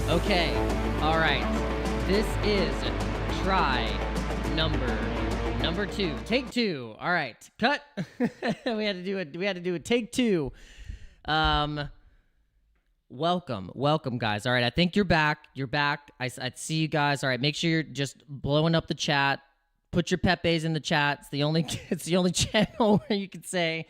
Okay, all right. This is try number 2. Take 2. All right, cut. we had to do a take 2. Welcome, guys. All right, I think you're back. I see you guys. All right, make sure you're just blowing up the chat. Put your Pepes in the chat. It's the only channel where you can say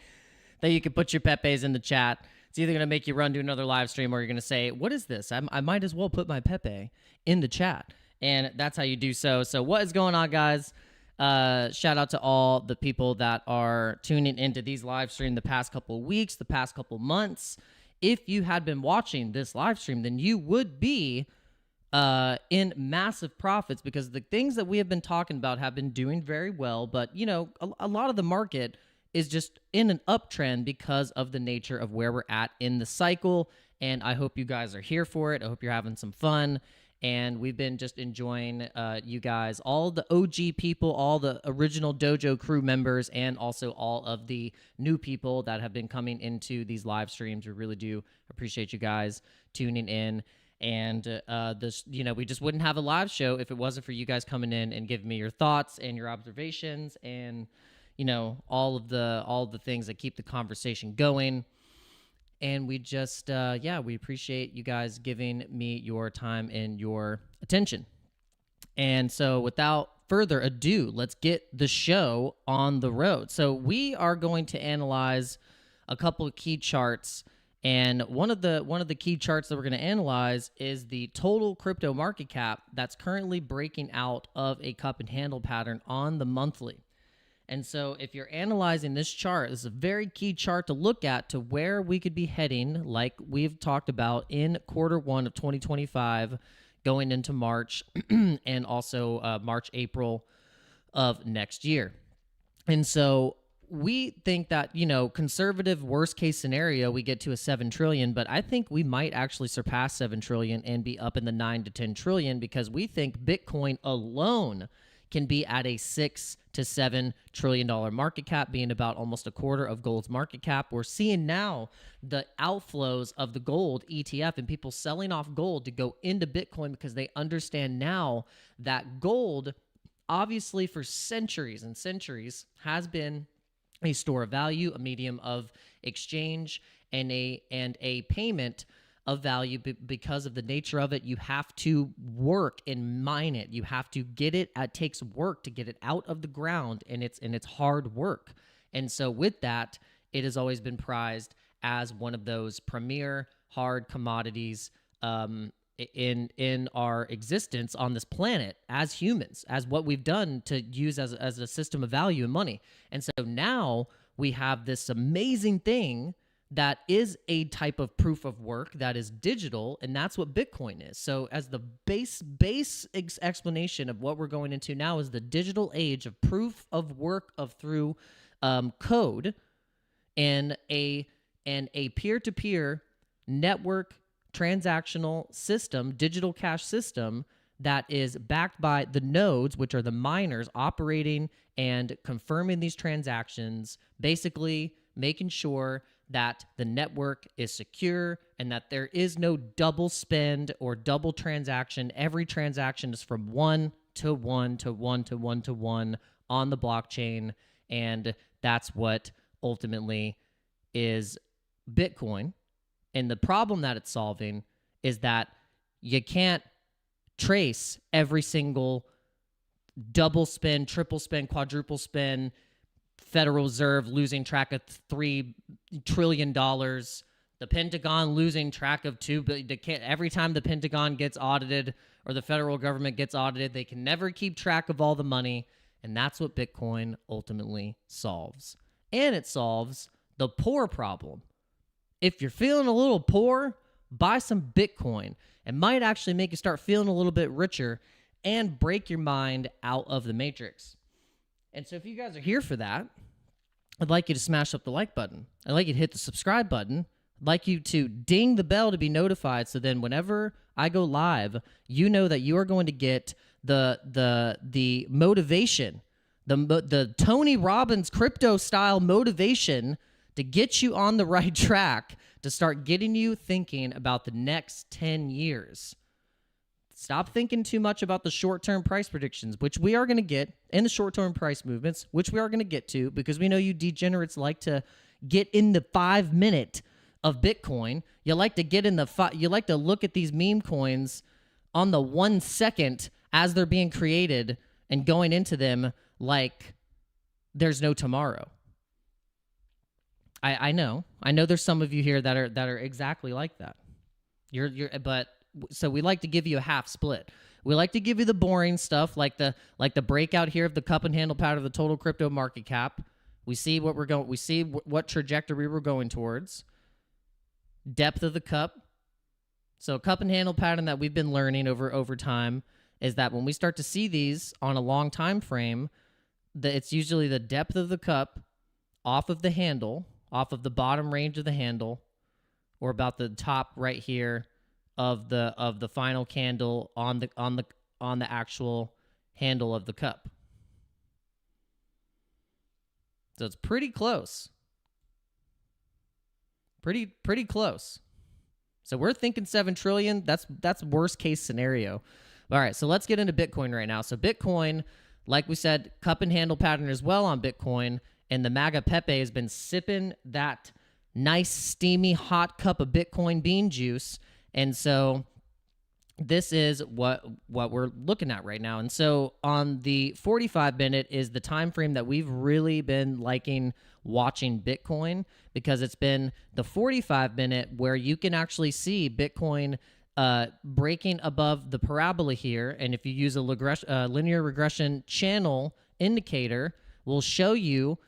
that you can put your Pepes in the chat. It's either going to make you run to another live stream or you're going to say, what is this? I might as well put my Pepe in the chat. And that's how you do so. So what is going on, guys? Shout out to all the people that are tuning into these live streams the past couple of weeks, the past couple of months. If you had been watching this live stream, then you would be in massive profits because the things that we have been talking about have been doing very well. But, you know, a lot of the market is just in an uptrend because of the nature of where we're at in the cycle. And I hope you guys are here for it. I hope you're having some fun. And we've been just enjoying you guys, all the OG people, all the original Dojo crew members, and also all of the new people that have been coming into these live streams. We really do appreciate you guys tuning in. And we just wouldn't have a live show if it wasn't for you guys coming in and giving me your thoughts and your observations and, you know, all of the things that keep the conversation going. And we just, we appreciate you guys giving me your time and your attention. And so without further ado, let's get the show on the road. So we are going to analyze a couple of key charts. And one of the key charts that we're going to analyze is the total crypto market cap that's currently breaking out of a cup and handle pattern on the monthly. And so if you're analyzing this chart, this is a very key chart to look at to where we could be heading, like we've talked about in Q1 of 2025, going into March and also March, April of next year. And so we think that, you know, conservative worst case scenario, we get to a 7 trillion, but I think we might actually surpass 7 trillion and be up in the 9 to 10 trillion because we think Bitcoin alone can be at a $6 to $7 trillion market cap, being about almost a quarter of gold's market cap. We're seeing now the outflows of the gold ETF and people selling off gold to go into Bitcoin because they understand now that gold, obviously for centuries and centuries, has been a store of value, a medium of exchange, and a payment of value because of the nature of it. You have to work and mine it. You have to get it. It takes work to get it out of the ground, and it's hard work. And so with that, it has always been prized as one of those premier hard commodities in our existence on this planet as humans, as what we've done to use as a system of value and money. And so now we have this amazing thing that is a type of proof of work that is digital, and that's what Bitcoin is. So as the base explanation of what we're going into now is the digital age of proof of work of through code and a peer-to-peer network transactional system, digital cash system that is backed by the nodes, which are the miners operating and confirming these transactions, basically making sure that the network is secure and that there is no double spend or double transaction. Every transaction is from 1 to 1 to 1 to 1 to 1 on the blockchain, and that's what ultimately is Bitcoin. And the problem that it's solving is that you can't trace every single double spend, triple spend, quadruple spend, Federal Reserve losing track of $3 trillion, the Pentagon losing track of $2 billion. Every time the Pentagon gets audited or the federal government gets audited, they can never keep track of all the money. And that's what Bitcoin ultimately solves. And it solves the poor problem. If you're feeling a little poor, buy some Bitcoin. It might actually make you start feeling a little bit richer and break your mind out of the matrix. And so if you guys are here for that, I'd like you to smash up the like button. I'd like you to hit the subscribe button. I'd like you to ding the bell to be notified so then whenever I go live, you know that you are going to get the motivation, the Tony Robbins crypto style motivation to get you on the right track, to start getting you thinking about the next 10 years. Stop thinking too much about the short-term price predictions, which we are going to get, and the short-term price movements, which we are going to get to, because we know you degenerates like to get in the 5-minute of Bitcoin. You like to get in the you like to look at these meme coins on the 1 second as they're being created and going into them like there's no tomorrow. I know there's some of you here that are exactly like that. But so we like to give you a half split. We like to give you the boring stuff, like the breakout here of the cup and handle pattern of the total crypto market cap. We see what we're going. We see what trajectory we're going towards. Depth of the cup. So cup and handle pattern that we've been learning over time is that when we start to see these on a long time frame, it's usually the depth of the cup off of the handle, off of the bottom range of the handle, or about the top right here of the final candle on the actual handle of the cup. So it's pretty close. Pretty close. So we're thinking 7 trillion. That's worst case scenario. All right, so let's get into Bitcoin right now. So Bitcoin, like we said, cup and handle pattern as well on Bitcoin, and the MAGA Pepe has been sipping that nice, steamy, hot cup of Bitcoin bean juice. And so this is what we're looking at right now. And so on the 45-minute is the time frame that we've really been liking watching Bitcoin, because it's been the 45-minute where you can actually see Bitcoin breaking above the parabola here. And if you use a linear regression channel indicator, will show you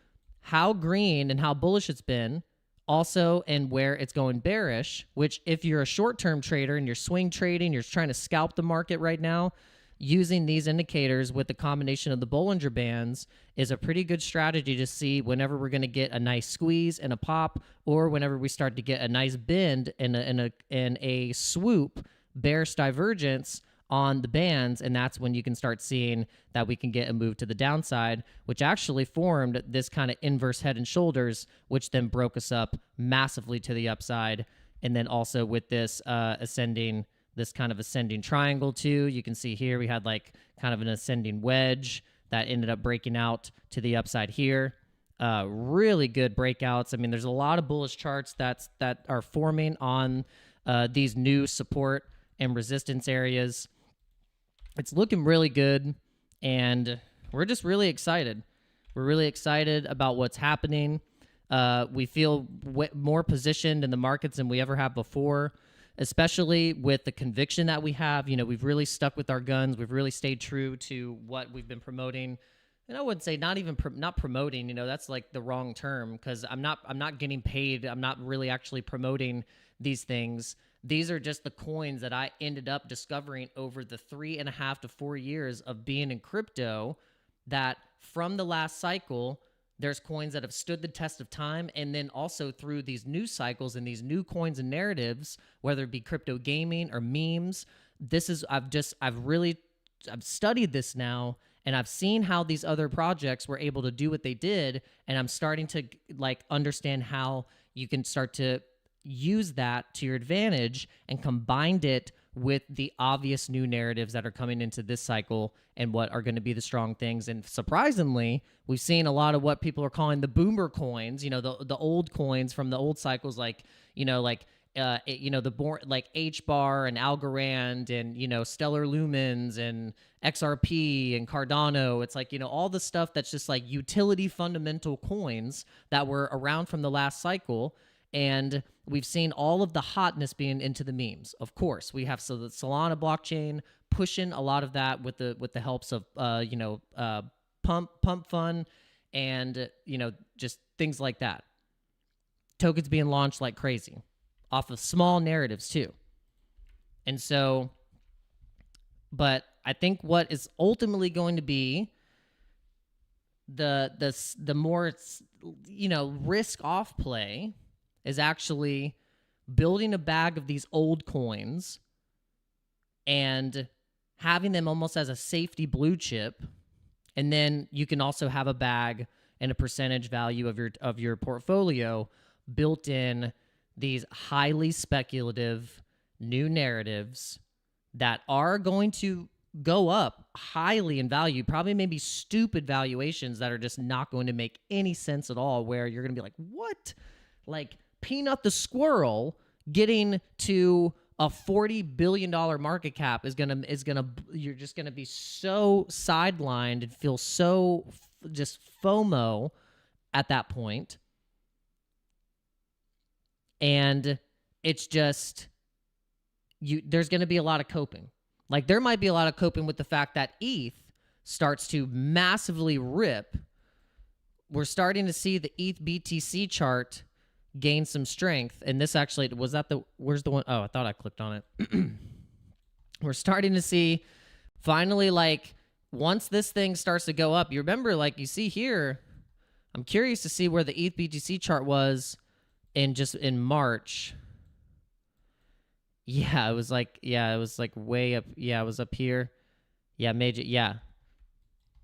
how green and how bullish it's been, also, and where it's going bearish, which if you're a short-term trader and you're swing trading, you're trying to scalp the market right now, using these indicators with the combination of the Bollinger Bands is a pretty good strategy to see whenever we're going to get a nice squeeze and a pop, or whenever we start to get a nice bend and a swoop, bearish divergence on the bands, and that's when you can start seeing that we can get a move to the downside, which actually formed this kind of inverse head and shoulders, which then broke us up massively to the upside. And then also with this ascending triangle too, you can see here we had like kind of an ascending wedge that ended up breaking out to the upside here. Really good breakouts. I mean, there's a lot of bullish charts that are forming on these new support and resistance areas. It's looking really good, and we're just really excited. We're really excited about what's happening. We feel more positioned in the markets than we ever have before, especially with the conviction that we have. You know, we've really stuck with our guns. We've really stayed true to what we've been promoting. And I would say not promoting, you know, that's like the wrong term, because I'm not getting paid. I'm not really actually promoting these things. These are just the coins that I ended up discovering over the 3.5 to 4 years of being in crypto, that from the last cycle, there's coins that have stood the test of time. And then also through these new cycles and these new coins and narratives, whether it be crypto gaming or memes, I've studied this now, and I've seen how these other projects were able to do what they did. And I'm starting to like understand how you can start to use that to your advantage and combined it with the obvious new narratives that are coming into this cycle and what are going to be the strong things. And surprisingly, we've seen a lot of what people are calling the boomer coins, you know, the old coins from the old cycles, like, you know, like, like H-bar and Algorand and, you know, Stellar Lumens and XRP and Cardano. It's like, you know, all the stuff that's just like utility fundamental coins that were around from the last cycle. And we've seen all of the hotness being into the memes. Of course, we have the Solana blockchain pushing a lot of that with the helps of pump fun and, you know, just things like that. Tokens being launched like crazy off of small narratives too. And so, but I think what is ultimately going to be the more, you know, risk off play is actually building a bag of these old coins and having them almost as a safety blue chip. And then you can also have a bag and a percentage value of your portfolio built in these highly speculative new narratives that are going to go up highly in value, probably maybe stupid valuations that are just not going to make any sense at all, where you're going to be like, what? Like Peanut the squirrel getting to a $40 billion market cap is gonna you're just gonna be so sidelined and feel so just FOMO at that point. And it's just there's gonna be a lot of coping. Like there might be a lot of coping with the fact that ETH starts to massively rip. We're starting to see the ETH BTC chart gain some strength. And this actually, was that where's the one? Oh, I thought I clicked on it. We're starting to see finally, like, once this thing starts to go up, you remember, like you see here, I'm curious to see where the ETH BTC chart was in March. Yeah, it was like way up. Yeah, it was up here. Yeah, major. Yeah.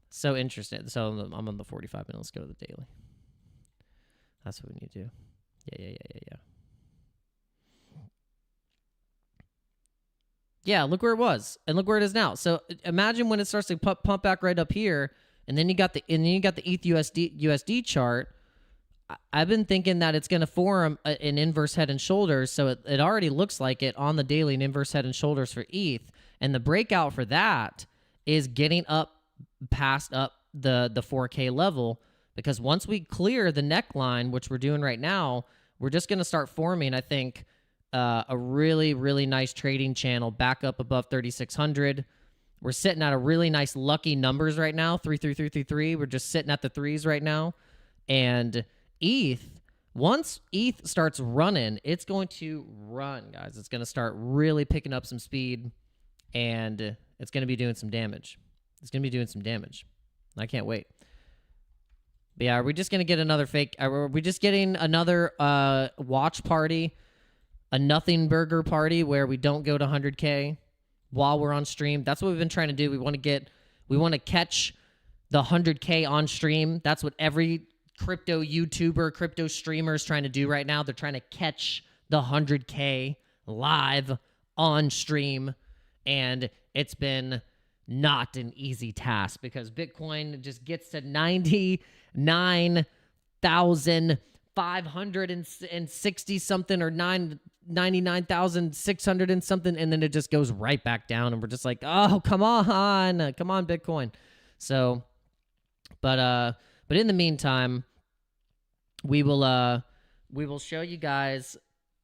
So interesting. So I'm on the 45 minute. Let's go to the daily. That's what we need to do. Yeah. Yeah, look where it was, and look where it is now. So imagine when it starts to pump back right up here, and then you got the ETH USD chart. I've been thinking that it's going to form an inverse head and shoulders, so it already looks like it on the daily, an inverse head and shoulders for ETH, and the breakout for that is getting up past up the 4K level. Because once we clear the neckline, which we're doing right now, we're just going to start forming, I think, a really, really nice trading channel back up above 3,600. We're sitting at a really nice lucky numbers right now, 33333. We're just sitting at the threes right now. And once ETH starts running, it's going to run, guys. It's going to start really picking up some speed, and it's going to be doing some damage. I can't wait. But yeah, are we just going to get another fake? Are we just getting another watch party, a nothing burger party where we don't go to 100K while we're on stream? That's what we've been trying to do. We want to catch the 100K on stream. That's what every crypto YouTuber, crypto streamer is trying to do right now. They're trying to catch the 100K live on stream. And it's been not an easy task because Bitcoin just gets to 99,560 something or 99,600 and something, and then it just goes right back down, and we're just like, oh, come on Bitcoin. So, but in the meantime, we will show you guys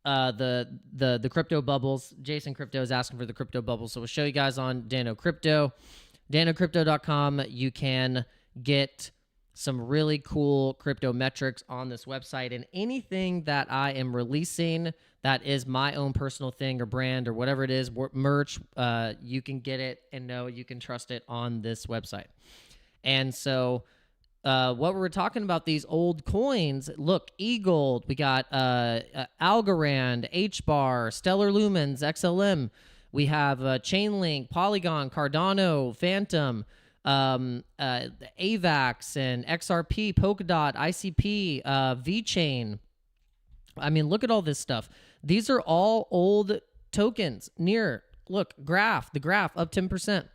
the crypto bubbles. Jason Crypto is asking for the crypto bubbles, so we'll show you guys on Dano Crypto, danocrypto.com. You can get some really cool crypto metrics on this website, and anything that I am releasing that is my own personal thing or brand or whatever it is, merch, you can get it and know you can trust it on this website. And so what we're talking about, these old coins, look, eGold, we got Algorand, HBAR, Stellar Lumens, XLM, we have Chainlink, Polygon, Cardano, Phantom, AVAX and XRP, Polkadot, ICP, VChain. I mean, look at all this stuff. These are all old tokens. Look, the graph up 10%.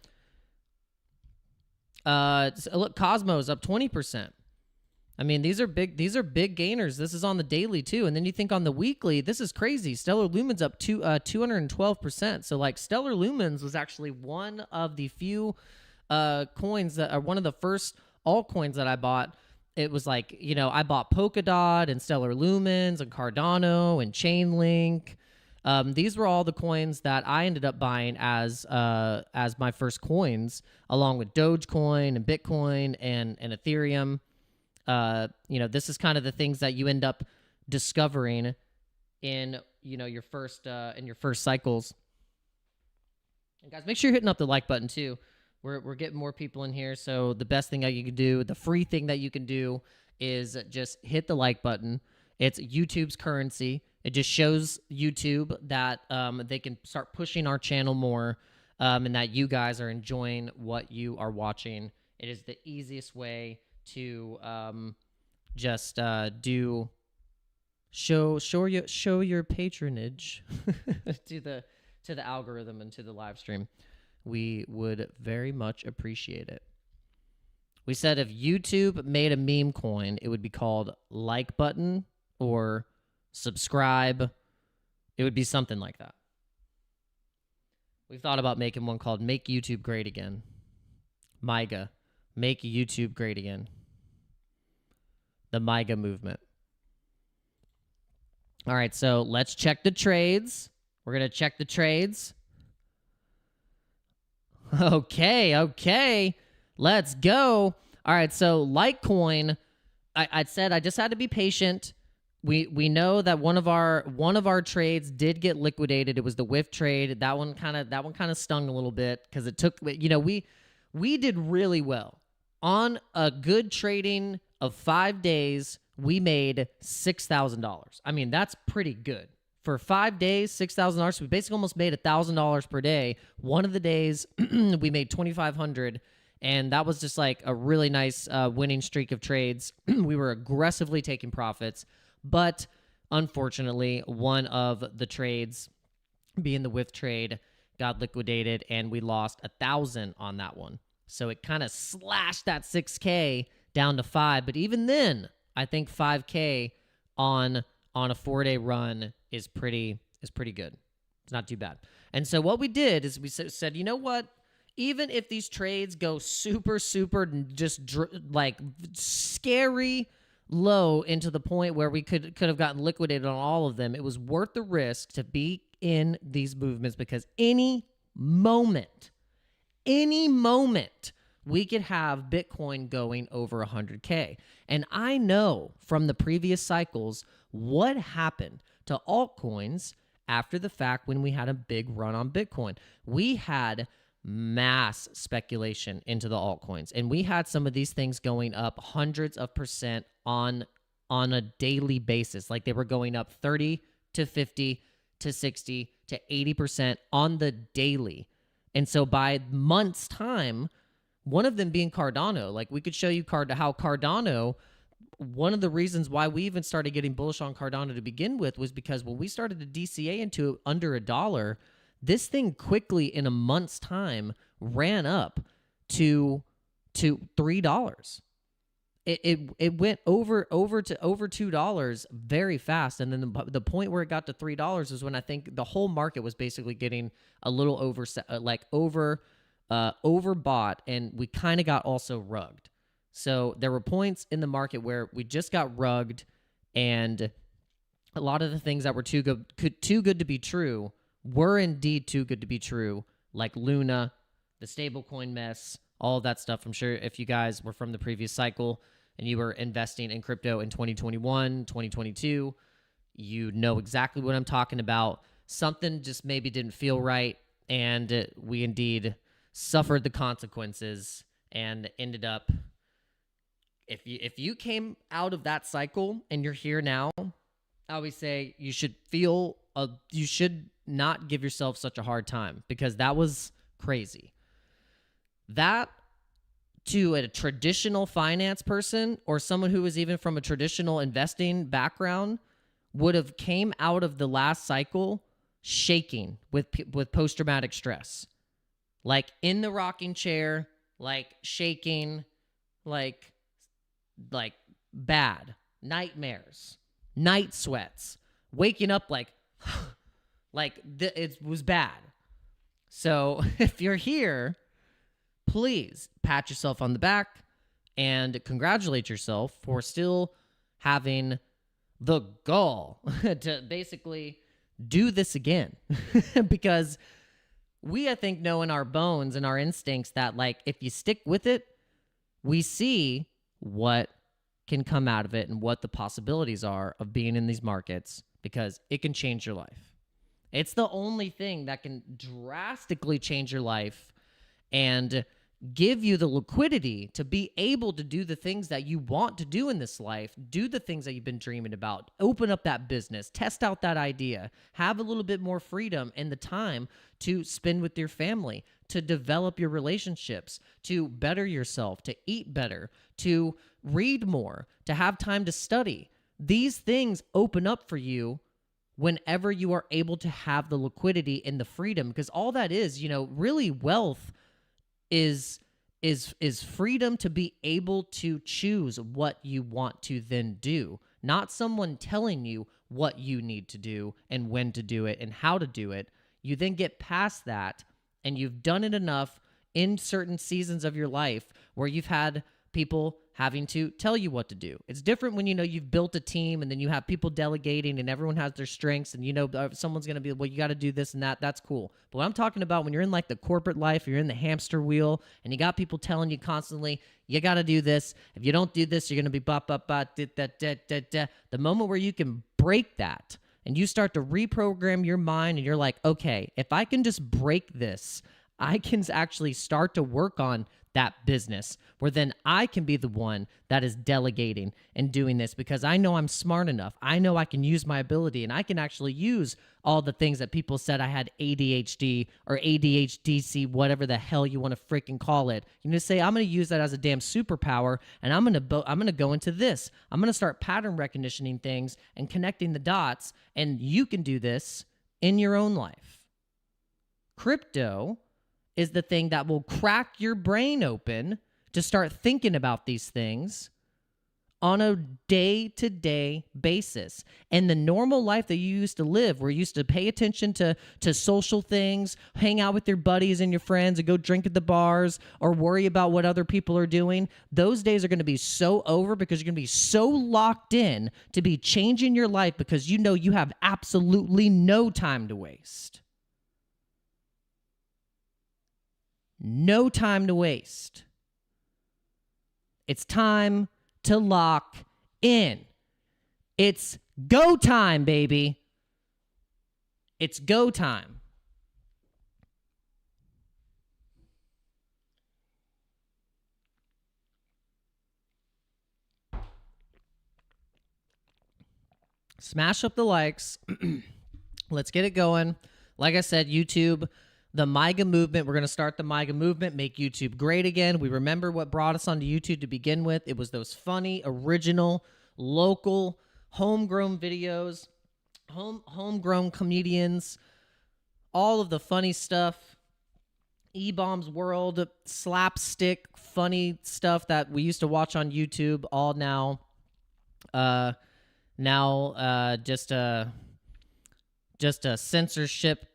Look, Cosmos up 20%. I mean, these are big gainers. This is on the daily too. And then you think on the weekly, this is crazy. Stellar Lumens up to 212%. So like Stellar Lumens was actually one of the few coins that are one of the first altcoins that I bought. It was like, I bought Polkadot and Stellar Lumens and Cardano and Chainlink. These were all the coins that I ended up buying as my first coins, along with Dogecoin and Bitcoin and Ethereum. This is kind of the things that you end up discovering in your first cycles. And guys, make sure you're hitting up the like button too. We're getting more people in here, so the best thing that you can do, the free thing that you can do, is just hit the like button. It's YouTube's currency. It just shows YouTube that they can start pushing our channel more, and that you guys are enjoying what you are watching. It is the easiest way to just show your patronage to to the algorithm and to the live stream. We would very much appreciate it. We said if YouTube made a meme coin, it would be called like button or subscribe. It would be something like that. We've thought about making one called Make YouTube Great Again. MIGA. Make YouTube Great Again. The MIGA movement. All right, so let's check the trades. We're going to check the trades. Okay. Let's go. All right, so Litecoin, I said I just had to be patient. We know that one of our trades did get liquidated. It was the whiff trade. That one kind of stung a little bit because it took, we did really well. On a good trading of 5 days, we made $6,000. I mean, that's pretty good. For 5 days, $6,000. We basically almost made $1,000 per day. One of the days, we made $2,500, and that was just like a really nice winning streak of trades. We were aggressively taking profits, but unfortunately, one of the trades, being the whiff trade, got liquidated, and we lost $1,000 on that one. So it kind of slashed that 6K down to 5. But even then, I think 5K on a 4-day run is pretty good. It's not too bad. And so what we did is we said, you know what? Even if these trades go super just like scary low into the point where we could have gotten liquidated on all of them, it was worth the risk to be in these movements because any moment we could have Bitcoin going over 100K. And I know from the previous cycles what happened to altcoins after the fact when we had a big run on Bitcoin. We had mass speculation into the altcoins, and we had some of these things going up hundreds of percent on a daily basis. Like they were going up 30 to 50 to 60 to 80% on the daily. And so by month's time, one of them being Cardano, like we could show you how Cardano, one of the reasons why we even started getting bullish on Cardano to begin with was because when we started to DCA into under $1, this thing quickly in a month's time ran up to $3. It went over to over $2 very fast, and then the point where it got to $3 is when I think the whole market was basically getting a little overbought, and we kind of got also rugged. So there were points in the market where we just got rugged, and a lot of the things that were too good to be true were indeed too good to be true, like Luna, the stablecoin mess, all of that stuff. I'm sure if you guys were from the previous cycle and you were investing in crypto in 2021, 2022, you know exactly what I'm talking about. Something just maybe didn't feel right, and we indeed suffered the consequences and ended up, if you came out of that cycle and you're here now, I always say you should not give yourself such a hard time, because that was crazy. That, to a traditional finance person or someone who was even from a traditional investing background, would have came out of the last cycle shaking with post-traumatic stress, like in the rocking chair, like shaking, like bad nightmares, night sweats, waking up like it was bad. So if you're here, please pat yourself on the back and congratulate yourself for still having the gall to basically do this again. Because we, I think, know in our bones and our instincts that, like, if you stick with it, we see what can come out of it and what the possibilities are of being in these markets, because it can change your life. It's the only thing that can drastically change your life and give you the liquidity to be able to do the things that you want to do in this life, do the things that you've been dreaming about, open up that business, test out that idea, have a little bit more freedom and the time to spend with your family, to develop your relationships, to better yourself, to eat better, to read more, to have time to study. These things open up for you whenever you are able to have the liquidity and the freedom, because all that is, really wealth is freedom to be able to choose what you want to then do, not someone telling you what you need to do and when to do it and how to do it. You then get past that, and you've done it enough in certain seasons of your life where you've had people having to tell you what to do. It's different when you've built a team and then you have people delegating and everyone has their strengths, and someone's going to be, well, you got to do this and that. That's cool. But what I'm talking about, when you're in like the corporate life, you're in the hamster wheel and you got people telling you constantly, you got to do this. If you don't do this, you're going to be the moment where you can break that and you start to reprogram your mind and you're like, okay, if I can just break this, I can actually start to work on that business, where then I can be the one that is delegating and doing this, because I know I'm smart enough. I know I can use my ability, and I can actually use all the things that people said I had ADHD or ADHDC, whatever the hell you want to freaking call it. You just say, I'm going to use that as a damn superpower, and I'm going to go into this. I'm going to start pattern recognitioning things and connecting the dots, and you can do this in your own life. Crypto is the thing that will crack your brain open to start thinking about these things on a day-to-day basis. And the normal life that you used to live, where you used to pay attention to social things, hang out with your buddies and your friends and go drink at the bars or worry about what other people are doing, those days are going to be so over, because you're going to be so locked in to be changing your life, because you have absolutely no time to waste. No time to waste. It's time to lock in. It's go time, baby. It's go time. Smash up the likes. Let's get it going. Like I said, YouTube, the MAGA movement. We're going to start the MAGA movement, make YouTube great again. We remember what brought us onto YouTube to begin with. It was those funny, original, local, homegrown videos, homegrown comedians, all of the funny stuff, E-Bomb's World, slapstick, funny stuff that we used to watch on YouTube, all just a censorship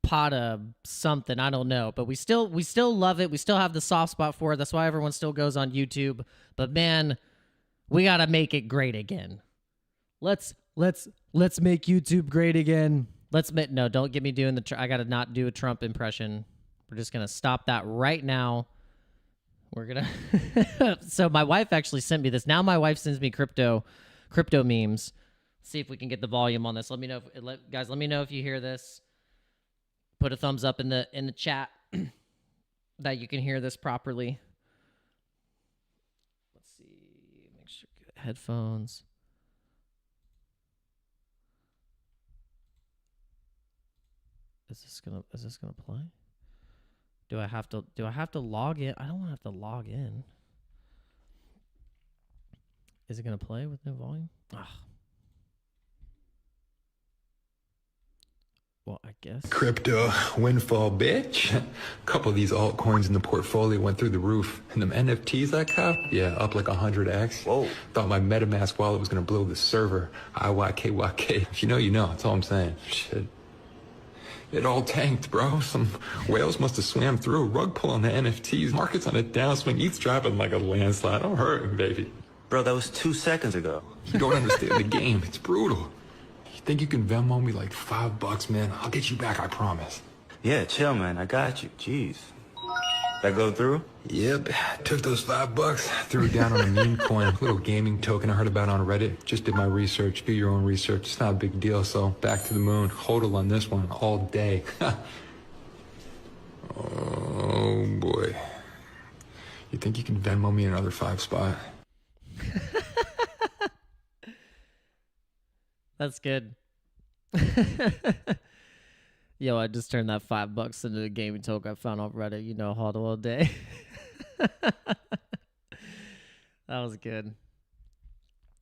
pot of something, I don't know, but we still love it. We still have the soft spot for it. That's why everyone still goes on YouTube. But man, we gotta make it great again. Let's make YouTube great again. No, don't get me doing I gotta not do a Trump impression. We're just gonna stop that right now. We're gonna. So my wife actually sent me this. Now my wife sends me crypto memes. Let's see if we can get the volume on this. Let me know, guys. Let me know if you hear this. Put a thumbs up in the chat that you can hear this properly. Let's see. Make sure headphones. Is this gonna play? Do I have to log in? I don't want to have to log in. Is it gonna play with no volume? Ugh. Well, I guess. Crypto windfall, bitch. A couple of these altcoins in the portfolio went through the roof. And them NFTs I copped, yeah, up like 100x. Whoa. Thought my MetaMask wallet was going to blow the server. IYKYK. If you know, you know. That's all I'm saying. Shit. It all tanked, bro. Some whales must have swam through. Rug pull on the NFTs. Market's on a downswing. ETH's dropping like a landslide. I'm hurting, baby. Bro, that was 2 seconds ago. You don't understand the game. It's brutal. Think you can Venmo me like $5, man? I'll get you back, I promise. Yeah, chill, man. I got you. Jeez. That go through? Yep. Took those $5, threw it down on a meme coin, little gaming token I heard about on Reddit. Just did my research. Do your own research. It's not a big deal, so back to the moon. Hodl on this one all day. Oh, boy. You think you can Venmo me another $5? That's good. Yo, I just turned that $5 into a gaming token I found off Reddit. You know, hodl all day. That was good.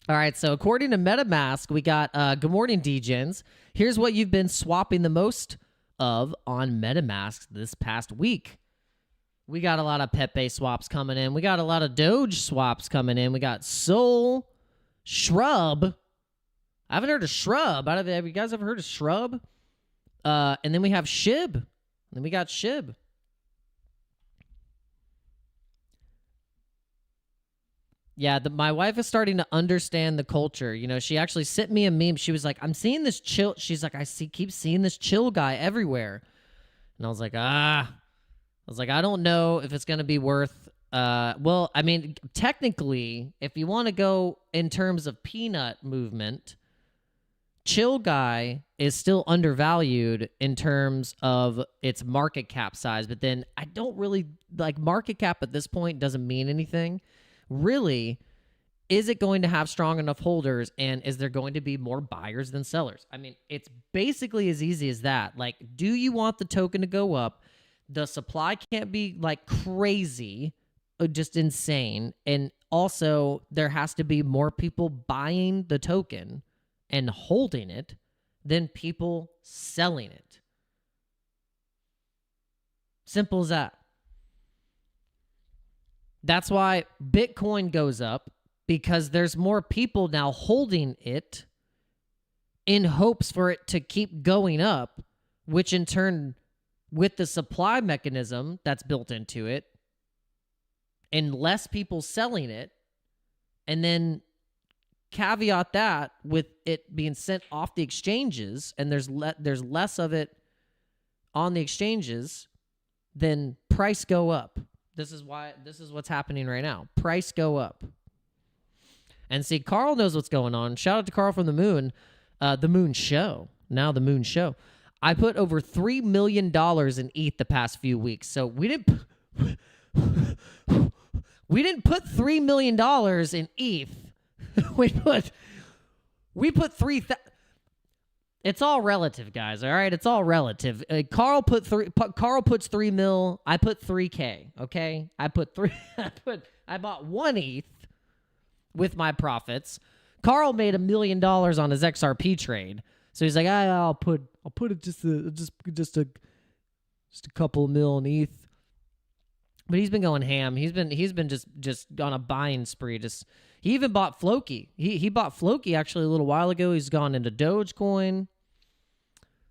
All right, so according to MetaMask, we got good morning, DGens. Here's what you've been swapping the most of on MetaMask this past week. We got a lot of Pepe swaps coming in. We got a lot of Doge swaps coming in. We got Soul, Shrub. I haven't heard of Shrub. Have you guys ever heard of Shrub? And then we have Shib. And then we got Shib. Yeah, my wife is starting to understand the culture. You know, she actually sent me a meme. She was like, I'm seeing this chill. She's like, keep seeing this chill guy everywhere. And I was like, I don't know if it's going to be worth, well, I mean, technically, if you want to go in terms of peanut movement, chill guy is still undervalued in terms of its market cap size. But then I don't really, like, market cap at this point doesn't mean anything. Really, is it going to have strong enough holders, and is there going to be more buyers than sellers? I mean, it's basically as easy as that. Like, do you want the token to go up? The supply can't be like crazy, just insane. And also, there has to be more people buying the token and holding it than people selling it. Simple as that. That's why Bitcoin goes up, because there's more people now holding it in hopes for it to keep going up, which in turn, with the supply mechanism that's built into it, and less people selling it, and then caveat that with it being sent off the exchanges, and there's less of it on the exchanges, then price go up. This is what's happening right now. Price go up. And see, Carl knows what's going on. Shout out to Carl from the Moon. The Moon Show. Now the Moon Show. I put over $3 million in ETH the past few weeks. So we didn't put $3 million in ETH. we put 3,000. It's all relative, guys. All right, it's all relative. Carl puts 3 mil. I put 3K. Okay, I bought 1 ETH with my profits. Carl made $1 million on his XRP trade, so he's like, I'll put it just a couple of mil in ETH. But he's been going ham. He's been just on a buying spree. He even bought Floki. He bought Floki actually a little while ago. He's gone into Dogecoin.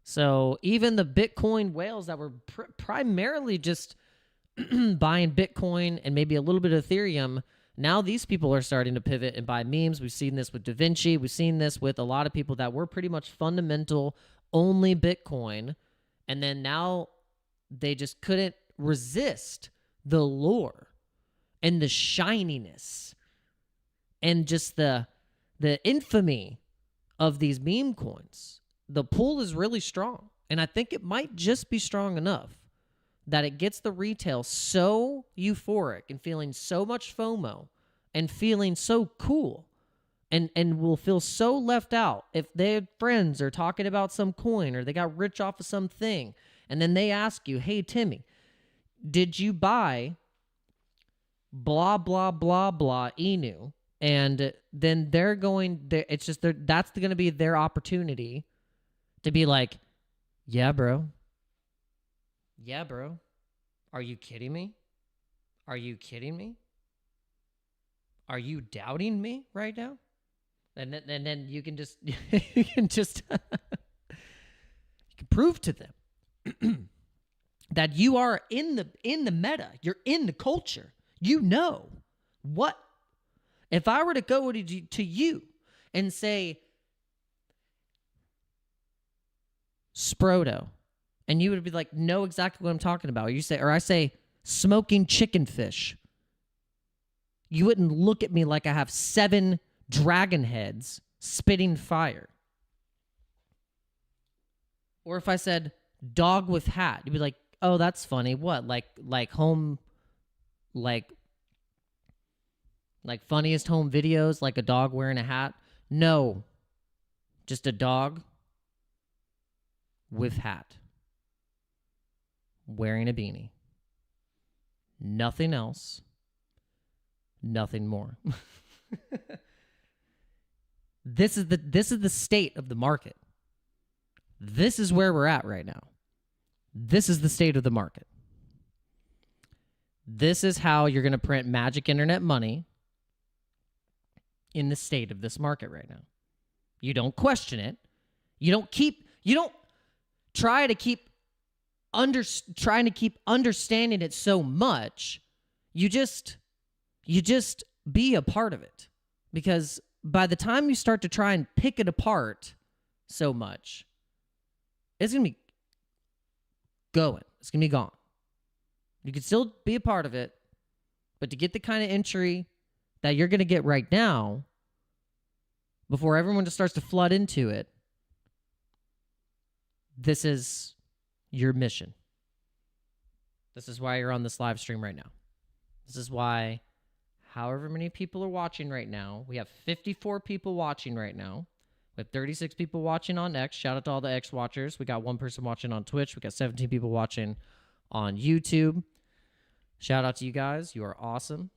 So even the Bitcoin whales that were primarily just buying Bitcoin and maybe a little bit of Ethereum, now these people are starting to pivot and buy memes. We've seen this with Da Vinci. We've seen this with a lot of people that were pretty much fundamental only Bitcoin. And then now they just couldn't resist the lure and the shininess and just the infamy of these meme coins. The pull is really strong, and I think it might just be strong enough that it gets the retail so euphoric and feeling so much FOMO and feeling so cool and will feel so left out if their friends are talking about some coin or they got rich off of something, and then they ask you, hey, Timmy, did you buy blah, blah, blah, blah, Inu? And then that's going to be their opportunity to be like, yeah, bro. Yeah, bro. Are you kidding me? Are you kidding me? Are you doubting me right now? And then you can just you can prove to them that you are in the meta. You're in the culture. You know what? If I were to go to you and say, Sproto, and you would be like, know exactly what I'm talking about. Or I say, smoking chicken fish. You wouldn't look at me like I have 7 dragon heads spitting fire. Or if I said, dog with hat, you'd be like, oh, that's funny. What? Like home, like funniest home videos, like a dog wearing a hat? No. Just a dog with hat, wearing a beanie. Nothing else. Nothing more. This is the state of the market. This is where we're at right now. This is the state of the market. This is how you're going to print magic internet money in the state of this market right now. You don't question it. You don't try to keep understanding it so much. You just be a part of it. Because by the time you start to try and pick it apart so much, it's going to be going. It's going to be gone. You can still be a part of it, but to get the kind of entry that you're going to get right now, before everyone just starts to flood into it, this is your mission. This is why you're on this live stream right now. This is why however many people are watching right now, we have 54 people watching right now. We have 36 people watching on X. Shout out to all the X watchers. We got one person watching on Twitch. We got 17 people watching on YouTube. Shout out to you guys. You are awesome.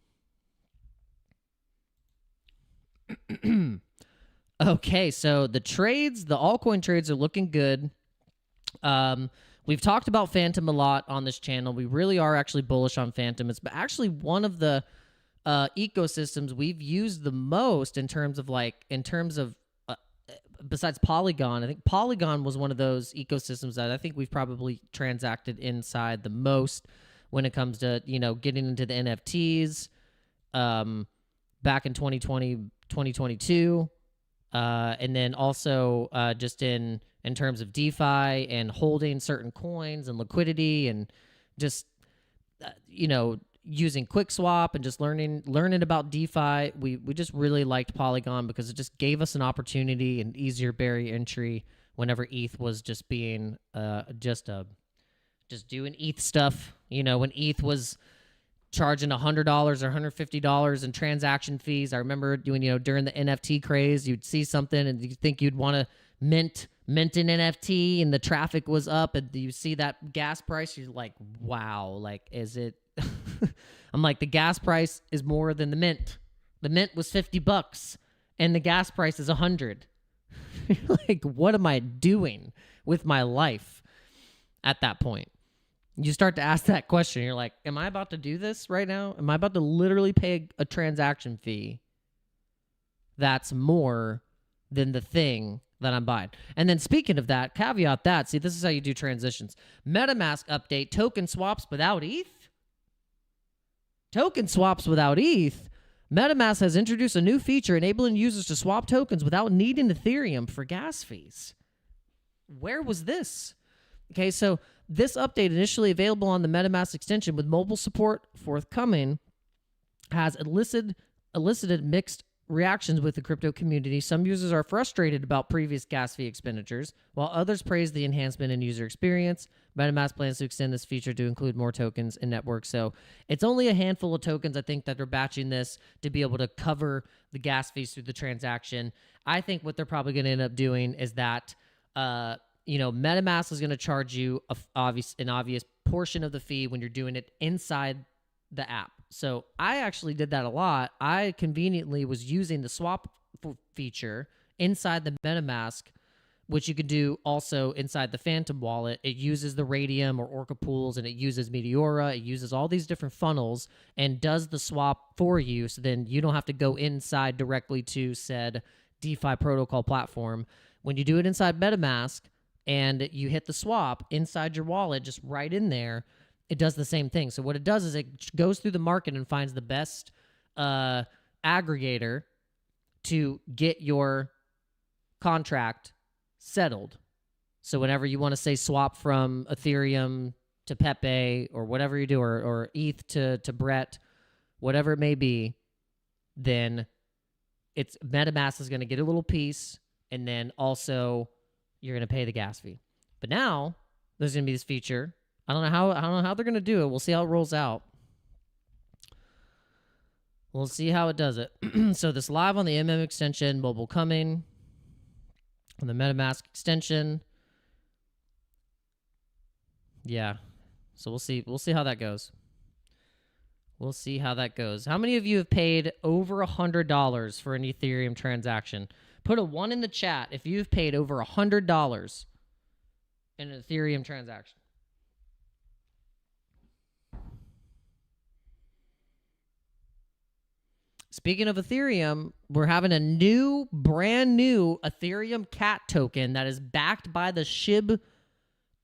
Okay, so the trades, the altcoin trades are looking good. We've talked about Phantom a lot on this channel. We really are actually bullish on Phantom. It's actually one of the ecosystems we've used the most in terms of besides Polygon. I think Polygon was one of those ecosystems that I think we've probably transacted inside the most when it comes to, getting into the NFTs back in 2020, 2022. And then also just in terms of DeFi and holding certain coins and liquidity and just, using QuickSwap and just learning about DeFi. We just really liked Polygon because it just gave us an opportunity and easier barrier entry whenever ETH was just being just doing ETH stuff. When ETH was charging $100 or $150 in transaction fees. I remember doing, during the NFT craze, you'd see something and you think you'd want to mint an NFT and the traffic was up and you see that gas price, you're like, wow, like, is it? I'm like, the gas price is more than the mint. The mint was $50 and the gas price is $100. Like, what am I doing with my life at that point? You start to ask that question. You're like, am I about to do this right now? Am I about to literally pay a transaction fee that's more than the thing that I'm buying? And then speaking of that, caveat that, see, this is how you do transitions. MetaMask update, token swaps without ETH? Token swaps without ETH? MetaMask has introduced a new feature enabling users to swap tokens without needing Ethereum for gas fees. Where was this? Okay, so this update, initially available on the MetaMask extension with mobile support forthcoming, has elicited mixed reactions with the crypto community. Some users are frustrated about previous gas fee expenditures, while others praise the enhancement in user experience. MetaMask plans to extend this feature to include more tokens in network. So it's only a handful of tokens, I think, that are batching this to be able to cover the gas fees through the transaction. I think what they're probably going to end up doing is that MetaMask is going to charge you an obvious portion of the fee when you're doing it inside the app. So I actually did that a lot. I conveniently was using the swap feature inside the MetaMask, which you can do also inside the Phantom wallet. It uses the Radium or Orca pools, and it uses Meteora. It uses all these different funnels and does the swap for you. So then you don't have to go inside directly to said DeFi protocol platform. When you do it inside MetaMask, and you hit the swap inside your wallet, just right in there, it does the same thing. So what it does is it goes through the market and finds the best aggregator to get your contract settled. So whenever you want to say swap from Ethereum to Pepe or whatever you do, or ETH to Brett, whatever it may be, then it's MetaMask is going to get a little piece, and then also you're going to pay the gas fee. But now there's going to be this feature. I don't know how they're going to do it. We'll see how it rolls out. We'll see how it does it. So this live on the extension, mobile coming on the MetaMask extension. Yeah. So we'll see how that goes. We'll see how that goes. How many of you have paid over $100 for an Ethereum transaction? Put a 1 in the chat if you've paid over $100 in an Ethereum transaction. Speaking of Ethereum, we're having a brand new Ethereum cat token that is backed by the Shiba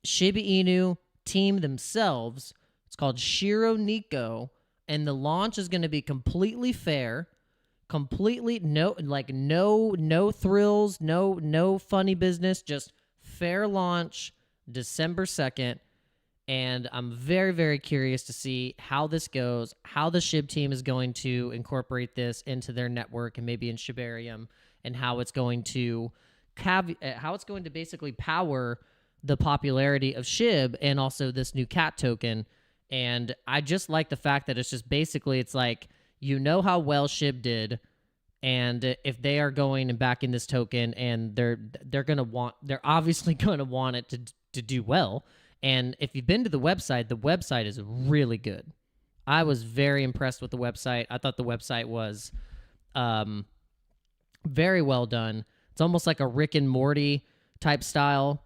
Inu team themselves. It's called Shiro Nico, and the launch is going to be completely fair, completely no thrills, no funny business, just fair launch, December 2nd. And I'm very, very curious to see how this goes, how the SHIB team is going to incorporate this into their network and maybe in Shibarium, and how it's going to basically power the popularity of SHIB and also this new cat token. And I just like the fact that it's just basically, it's like, you know how well SHIB did, and if they are going and backing this token, and they're obviously going to want it to do well. And if you've been to the website is really good. I was very impressed with the website. I thought the website was very well done. It's almost like a Rick and Morty type style.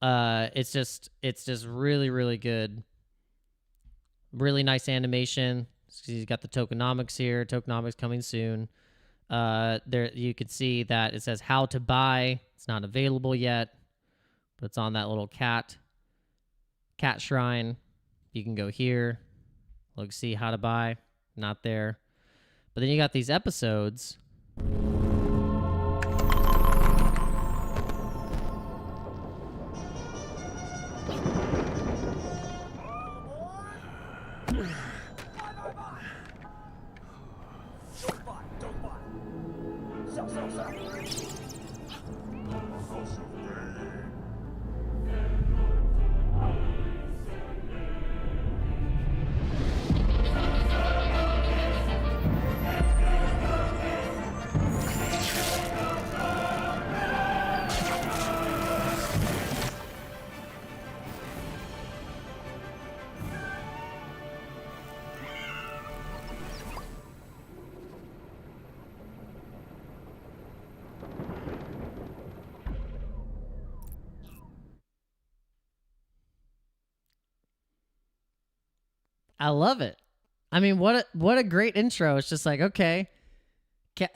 It's just really, really good. Really nice animation. You got the tokenomics here. Tokenomics coming soon. There you can see that it says how to buy. It's not available yet, but it's on that little cat shrine. You can go here, look, see how to buy. Not there. But then you got these episodes. I love it. I mean, what a great intro. It's just like, okay,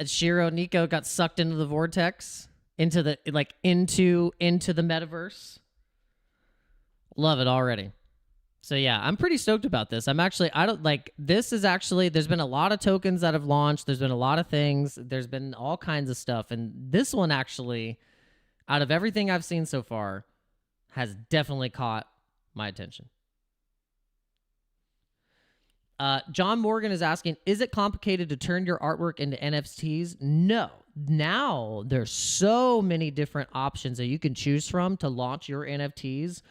Shiro Nico got sucked into the vortex, into the metaverse. Love it already. So yeah, I'm pretty stoked about this. There's been a lot of tokens that have launched. There's been a lot of things. There's been all kinds of stuff. And this one actually, out of everything I've seen so far, has definitely caught my attention. John Morgan is asking, is it complicated to turn your artwork into NFTs? No. Now there's so many different options that you can choose from to launch your NFTs.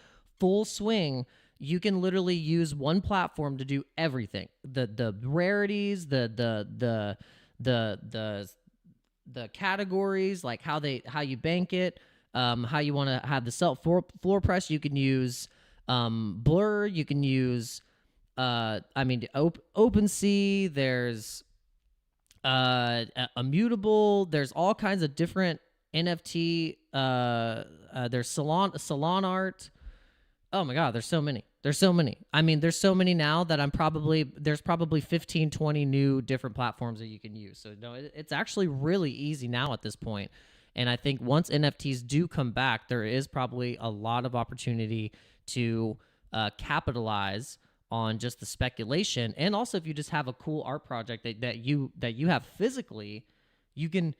Full swing. You can literally use one platform to do everything. The rarities, the categories, like how you bank it, how you want to have the sell floor price. You can use Blur. You can use OpenSea. There's Immutable. There's all kinds of different NFT. There's Salon Art. Oh my God, there's so many. There's so many. I mean, there's so many now that there's probably 15, 20 new different platforms that you can use. So no, it's actually really easy now at this point. And I think once NFTs do come back, there is probably a lot of opportunity to capitalize on just the speculation. And also, if you just have a cool art project that you have physically, you can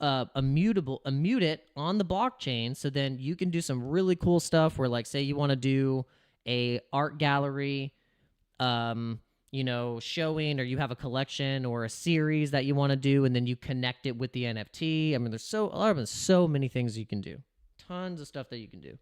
immute it on the blockchain. So then you can do some really cool stuff where, like, say you want to do a art gallery, showing, or you have a collection or a series that you want to do, and then you connect it with the NFT. I mean, there's so many things you can do, tons of stuff that you can do.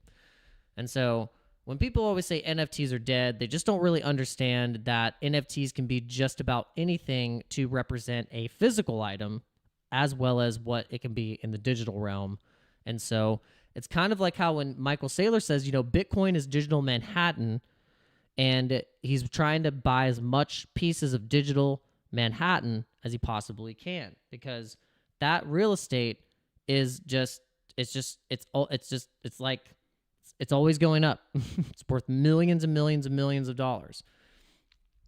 And so when people always say NFTs are dead, they just don't really understand that NFTs can be just about anything to represent a physical item, as well as what it can be in the digital realm. And so it's kind of like how when Michael Saylor says, Bitcoin is digital Manhattan, and he's trying to buy as much pieces of digital Manhattan as he possibly can, because that real estate is just it's always going up. It's worth millions and millions and millions of dollars.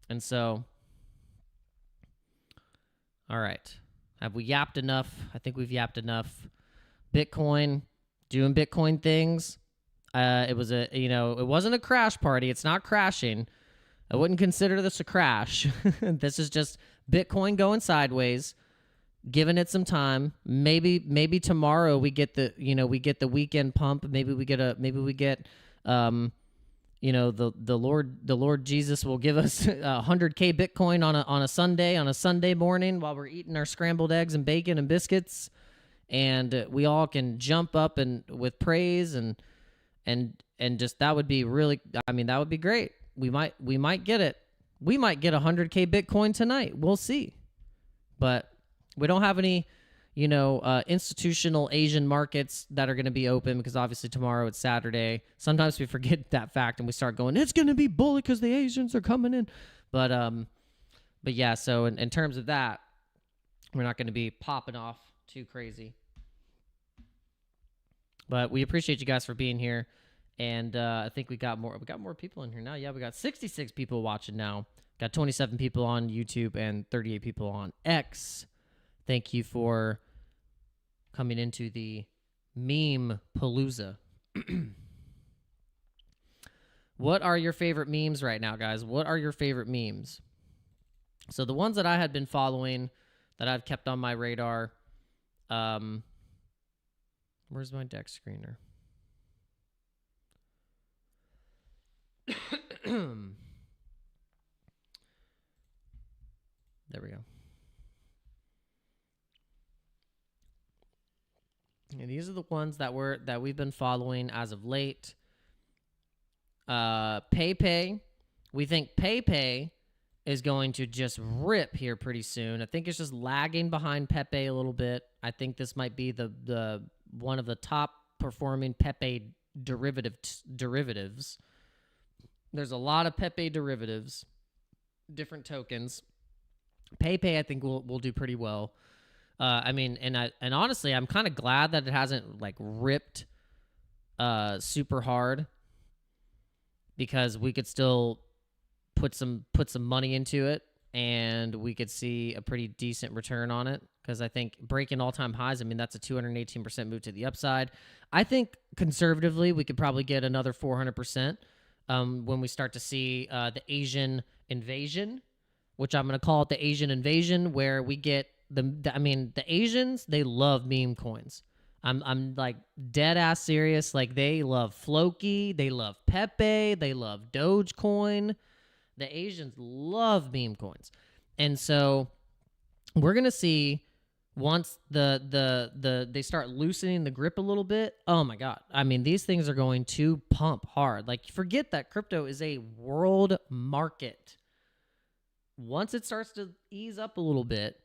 And so, all right. Have we yapped enough? I think we've yapped enough. Bitcoin, doing Bitcoin things. It wasn't a crash party. It's not crashing. I wouldn't consider this a crash. This is just Bitcoin going sideways, giving it some time. Maybe tomorrow we get the weekend pump. Maybe we get the Lord Jesus will give us 100K Bitcoin on a Sunday morning while we're eating our scrambled eggs and bacon and biscuits, and we all can jump up and with praise and just that would be really, that would be great. We might get it. We might get 100K Bitcoin tonight. We'll see. But we don't have any, institutional Asian markets that are going to be open because obviously tomorrow it's Saturday. Sometimes we forget that fact and we start going, it's going to be bully because the Asians are coming in. But yeah, so in terms of that, we're not going to be popping off too crazy. But we appreciate you guys for being here. And I think we got more people in here now. Yeah, we got 66 people watching now. Got 27 people on YouTube and 38 people on X. Thank you for coming into the meme palooza. What are your favorite memes right now, guys? What are your favorite memes? So the ones that I had been following, that I've kept on my radar. Where's my deck screener? There we go. And these are the ones that we've been following as of late. Pepe. We think Pepe is going to just rip here pretty soon. I think it's just lagging behind Pepe a little bit. I think this might be the one of the top performing Pepe derivatives. There's a lot of Pepe derivatives, different tokens. Pepe, I think will do pretty well. And honestly, I'm kind of glad that it hasn't like ripped super hard, because we could still put some money into it and we could see a pretty decent return on it. Because I think breaking all-time highs, that's a 218% move to the upside. I think conservatively we could probably get another 400%. When we start to see the Asian invasion, which I'm going to call it the Asian invasion, where we get the Asians, they love meme coins. I'm like dead ass serious. Like they love Floki, they love Pepe, they love Dogecoin. The Asians love meme coins. And so we're going to see, once they start loosening the grip a little bit, oh my God. These things are going to pump hard. Like, forget that crypto is a world market. Once it starts to ease up a little bit,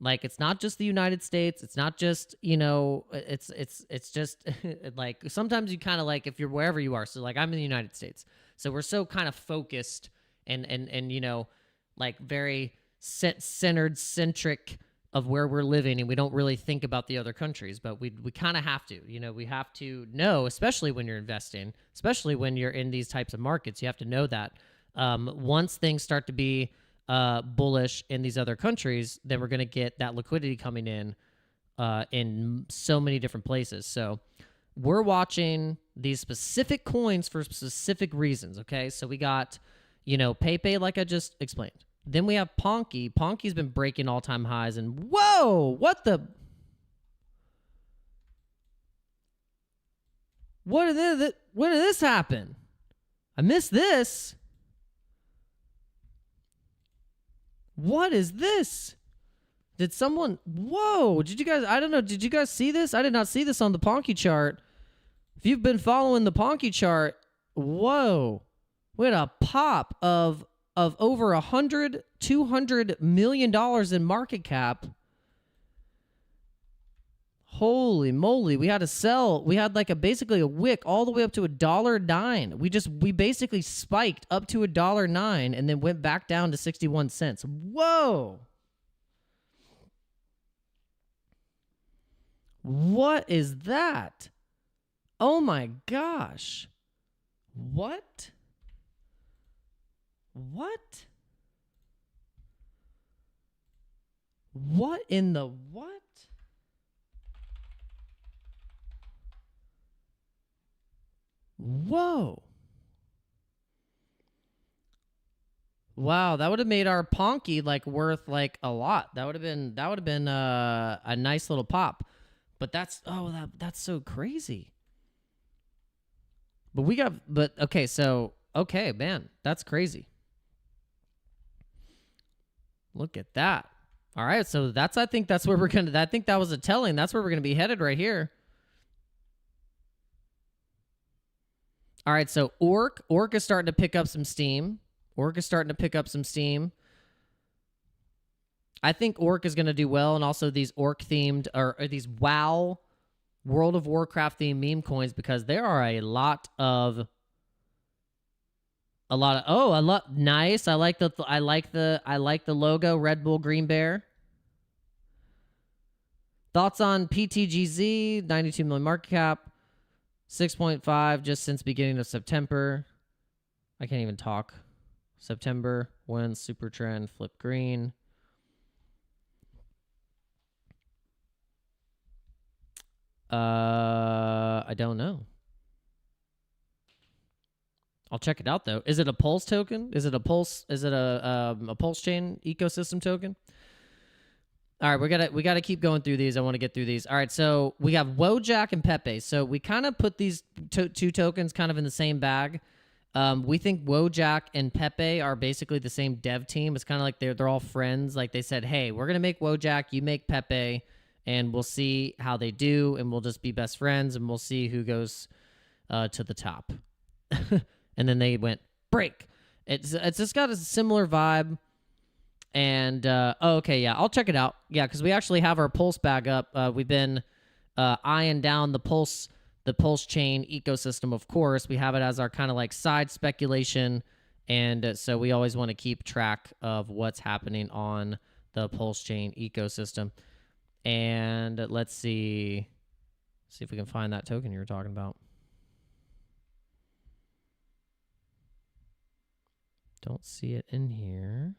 like, it's not just the United States. It's not just, it's just like, sometimes you kind of like, if you're wherever you are. So like, I'm in the United States. So we're so kind of focused and like very centric of where we're living, and we don't really think about the other countries, but we kind of have to, we have to know, especially when you're investing, especially when you're in these types of markets, you have to know that once things start to be bullish in these other countries, then we're going to get that liquidity coming in so many different places. So we're watching these specific coins for specific reasons. Okay. So we got, Pepe, like I just explained. Then we have Ponky. Ponky's been breaking all-time highs, and whoa, when did this happen? I missed this. What is this? Did someone, whoa, did you guys see this? I did not see this on the Ponky chart. If you've been following the Ponky chart, whoa, we had a pop of over $200 million in market cap. Holy moly. We had to sell. We had like basically a wick all the way up to $1.09. We basically spiked up to $1.09 and then went back down to 61 cents. Whoa. What is that? Oh my gosh. What? What? What in the what? Whoa. Wow, that would have made our Ponky like worth like a lot. That would have been a nice little pop. But that's that's so crazy. But okay, so okay, man, that's crazy. Look at that. All right, so I think that's where we're going to I think that was a telling. That's where we're going to be headed right here. All right, so Orc is starting to pick up some steam. I think Orc is going to do well, and also these Orc themed or these WoW World of Warcraft themed meme coins, because there are a lot of nice. I like the logo, Red Bull Green Bear. Thoughts on PTGZ, 92 million market cap, 6.5 just since beginning of September. I can't even talk. September when super trend flip green. I don't know. I'll check it out though. Is it a Pulse token? Is it a PulseChain ecosystem token? All right, we gotta keep going through these. I want to get through these. All right, so we have Wojak and Pepe. So we kind of put these two tokens kind of in the same bag. We think Wojak and Pepe are basically the same dev team. It's kind of like they're all friends. Like they said, hey, we're gonna make Wojak, you make Pepe, and we'll see how they do, and we'll just be best friends, and we'll see who goes to the top. And then they went break. It's just got a similar vibe. And okay, yeah, I'll check it out. Yeah, because we actually have our Pulse bag up. We've been eyeing down the Pulse chain ecosystem. Of course, we have it as our kind of like side speculation, and so we always want to keep track of what's happening on the Pulse chain ecosystem. And let's see if we can find that token you were talking about. Don't see it in here.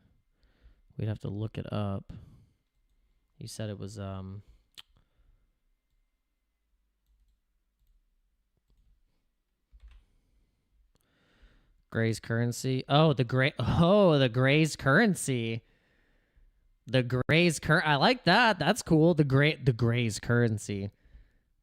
We'd have to look it up. You said it was Gray's currency. Oh, the Gray's currency. I like that. That's cool. The Gray's currency.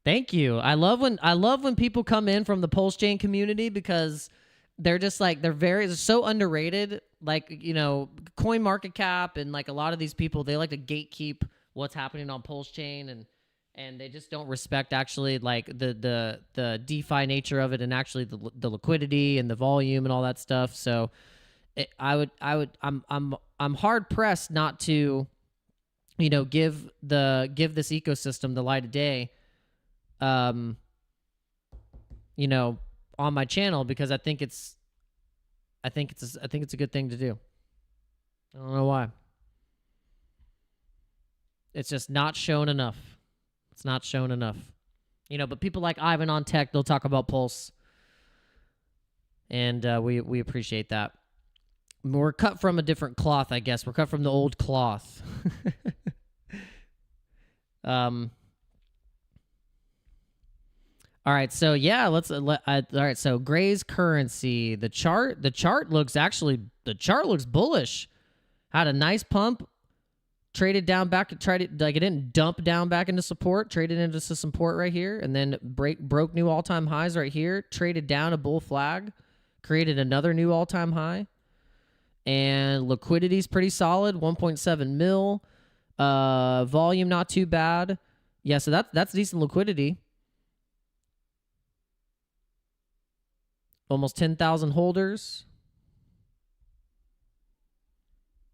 Thank you. I love when people come in from the PulseChain community, because they're just like they're so underrated. Like, you know, Coin Market Cap and like a lot of these people, they like to gatekeep what's happening on PulseChain, and they just don't respect actually like the DeFi nature of it, and actually the liquidity and the volume and all that stuff. So I'm hard pressed not to, you know, give this ecosystem the light of day, you know, on my channel, because I think it's a good thing to do. I don't know why. It's just not shown enough. It's not shown enough. You know, but people like Ivan on Tech, they'll talk about Pulse. And we appreciate that. We're cut from a different cloth, I guess. We're cut from the old cloth. All right, so yeah, all right, so Gray's currency, the chart looks bullish. Had a nice pump, traded down back, it didn't dump down back into support, traded into some support right here, and then broke new all-time highs right here, traded down a bull flag, created another new all-time high, and liquidity's pretty solid, 1.7 mil, volume not too bad. Yeah, so that's decent liquidity. Almost 10,000 holders.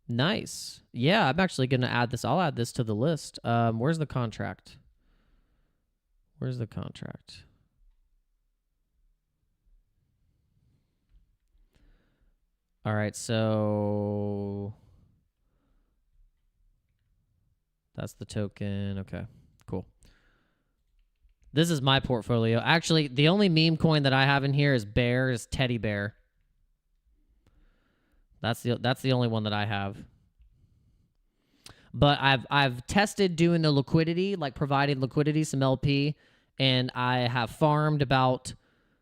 Nice. Yeah, I'm actually going to add this. I'll add this to the list. Where's the contract? All right, so that's the token. Okay, cool. This is my portfolio. Actually, the only meme coin that I have in here is teddy bear. That's the only one that I have. But I've tested doing the liquidity, like providing liquidity, some LP, and I have farmed about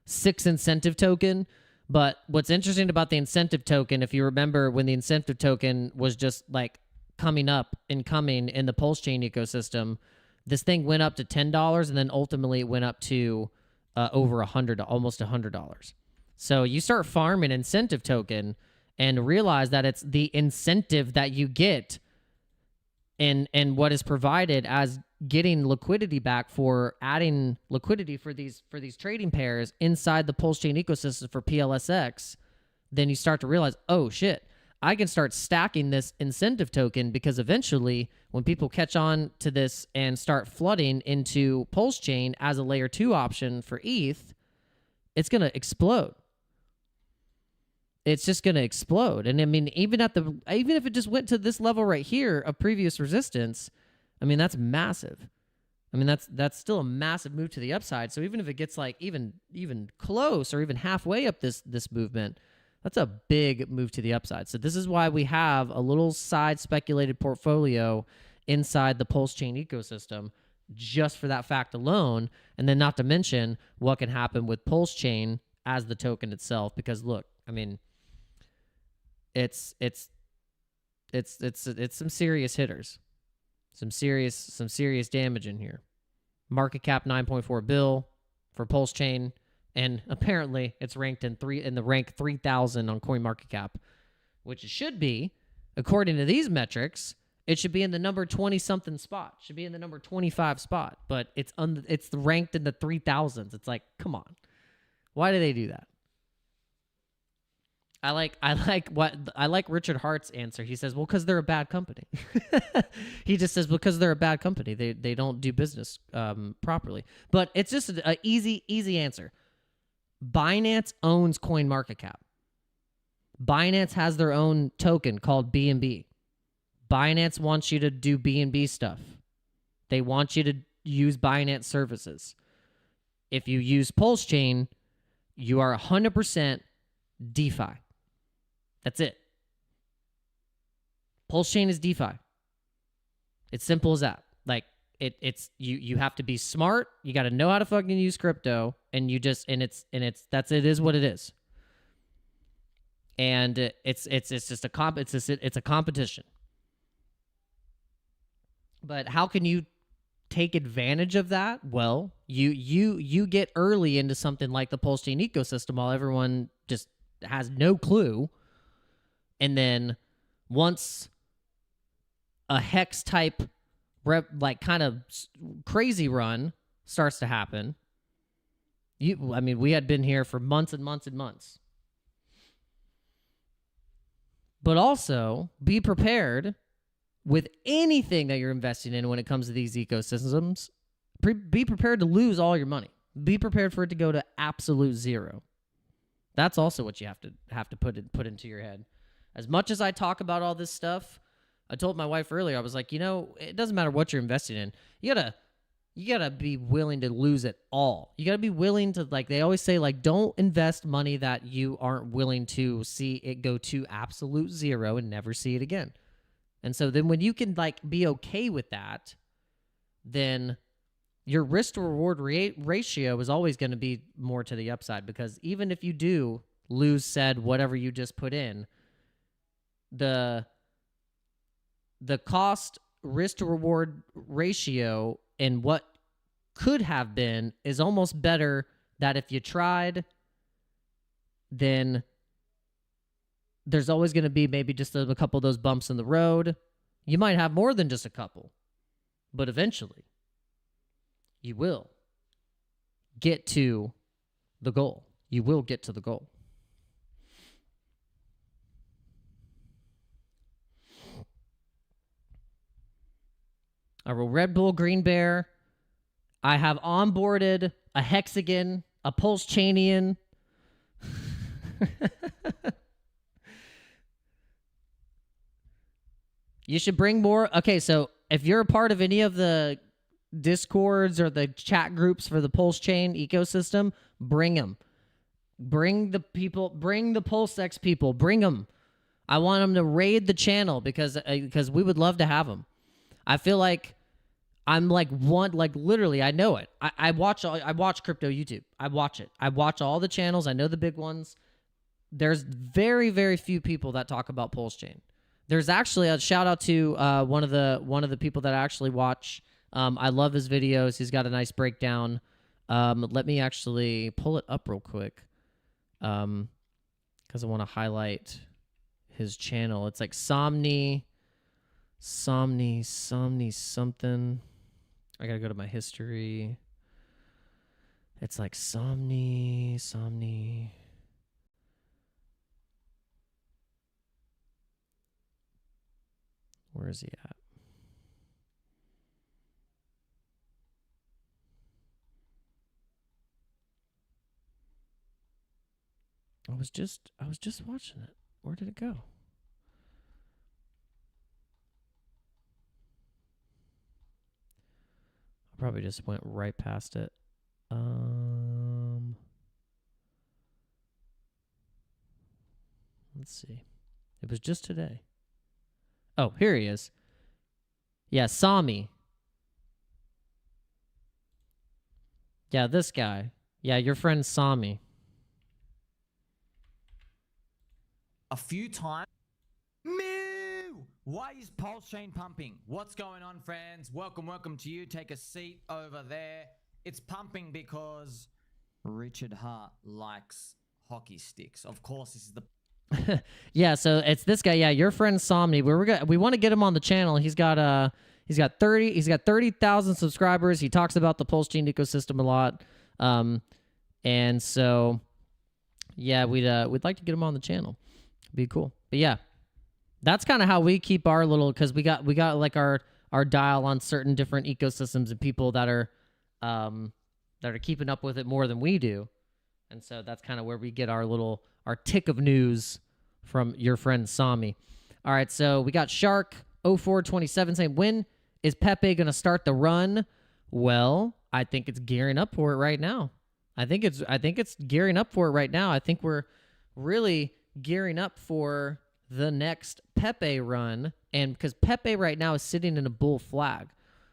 6 incentive token. But what's interesting about the incentive token, if you remember when the incentive token was just like coming in the PulseChain ecosystem, this thing went up to $10, and then ultimately it went up to over $100, almost $100. So you start farming incentive token and realize that it's the incentive that you get and what is provided as getting liquidity back for adding liquidity for these trading pairs inside the PulseChain ecosystem for PLSX. Then you start to realize, oh shit, I can start stacking this incentive token, because eventually when people catch on to this and start flooding into PulseChain as a layer 2 option for ETH, it's going to explode. It's just going to explode. And I mean, even if it just went to this level right here of previous resistance, I mean, that's massive. I mean, that's still a massive move to the upside. So even if it gets like even close or even halfway up this movement, that's a big move to the upside. So this is why we have a little side speculated portfolio inside the PulseChain ecosystem, just for that fact alone. And then not to mention what can happen with PulseChain as the token itself. Because look, I mean, it's some serious hitters, some serious damage in here. Market cap 9.4 bill for PulseChain. And apparently, it's ranked in the rank 3,000 on CoinMarketCap, which it should be, according to these metrics. It should be in the number 20-something spot. Should be in the number 25 spot, but it's ranked in the 3,000s. It's like, come on, why do they do that? I like Richard Hart's answer. He says, well, because they're a bad company. He just says, because they're a bad company, they don't do business properly. But it's just an easy answer. Binance owns CoinMarketCap. Binance has their own token called BNB. Binance wants you to do BNB stuff. They want you to use Binance services. If you use PulseChain, you are 100% DeFi. That's it. PulseChain is DeFi. It's simple as that. Like, it's you have to be smart. You got to know how to fucking use crypto, and it is what it is. And it's just a competition. But how can you take advantage of that? Well, you get early into something like the PulseChain ecosystem while everyone just has no clue. And then once a hex type kind of crazy run starts to happen, we had been here for months and months and months. But also be prepared with anything that you're investing in when it comes to these ecosystems. Be prepared to lose all your money. Be prepared for it to go to absolute zero. That's also what you have to put into your head. As much as I talk about all this stuff, I told my wife earlier, I was like, it doesn't matter what you're investing in. You gotta be willing to lose it all. You gotta be willing to, like they always say, like, don't invest money that you aren't willing to see it go to absolute zero and never see it again. And so then when you can be okay with that, then your risk to reward ratio is always going to be more to the upside, because even if you do lose whatever you just put in, the cost risk to reward ratio and what could have been is almost better. That if you tried, then there's always going to be maybe just a couple of those bumps in the road. You might have more than just a couple, but eventually you will get to the goal. You will get to the goal. A Red Bull Green Bear. I have onboarded a Hexagon, a PulseChainian. You should bring more. Okay, so if you're a part of any of the Discords or the chat groups for the PulseChain ecosystem, bring them. Bring the people, bring the PulseX people, bring them. I want them to raid the channel because we would love to have them. I feel like I'm like literally, I know it. I watch crypto YouTube. I watch it. I watch all the channels. I know the big ones. There's very, very few people that talk about PulseChain. There's actually a shout out to one of the people that I actually watch. I love his videos. He's got a nice breakdown. Let me actually pull it up real quick, because I want to highlight his channel. It's like Somni something. I gotta go to my history. It's like Somni. Where is he at? I was just watching it. Where did it go? I probably just went right past it. Let's see. It was just today. Oh, here he is. Yeah, Sami. Yeah, this guy. Yeah, your friend Sami. A few times. Moo! Why is PulseChain pumping? What's going on, friends? Welcome to you. Take a seat over there. It's pumping because Richard Hart likes hockey sticks. Of course, this is the... Yeah, so it's this guy. Yeah, your friend Somni. We want to get him on the channel. He's got 30,000 subscribers. He talks about the PulseChain ecosystem a lot. And so yeah, we'd like to get him on the channel. Be cool. But yeah, that's kind of how we keep our little, because we got like our dial on certain different ecosystems and people that are keeping up with it more than we do. And so that's kind of where we get our tick of news from your friend Sami. All right, so we got Shark 0427 saying, when is Pepe going to start the run? Well, I think it's gearing up for it right now. I think it's gearing up for it right now. I think we're really gearing up for the next Pepe run, and because Pepe right now is sitting in a bull flag.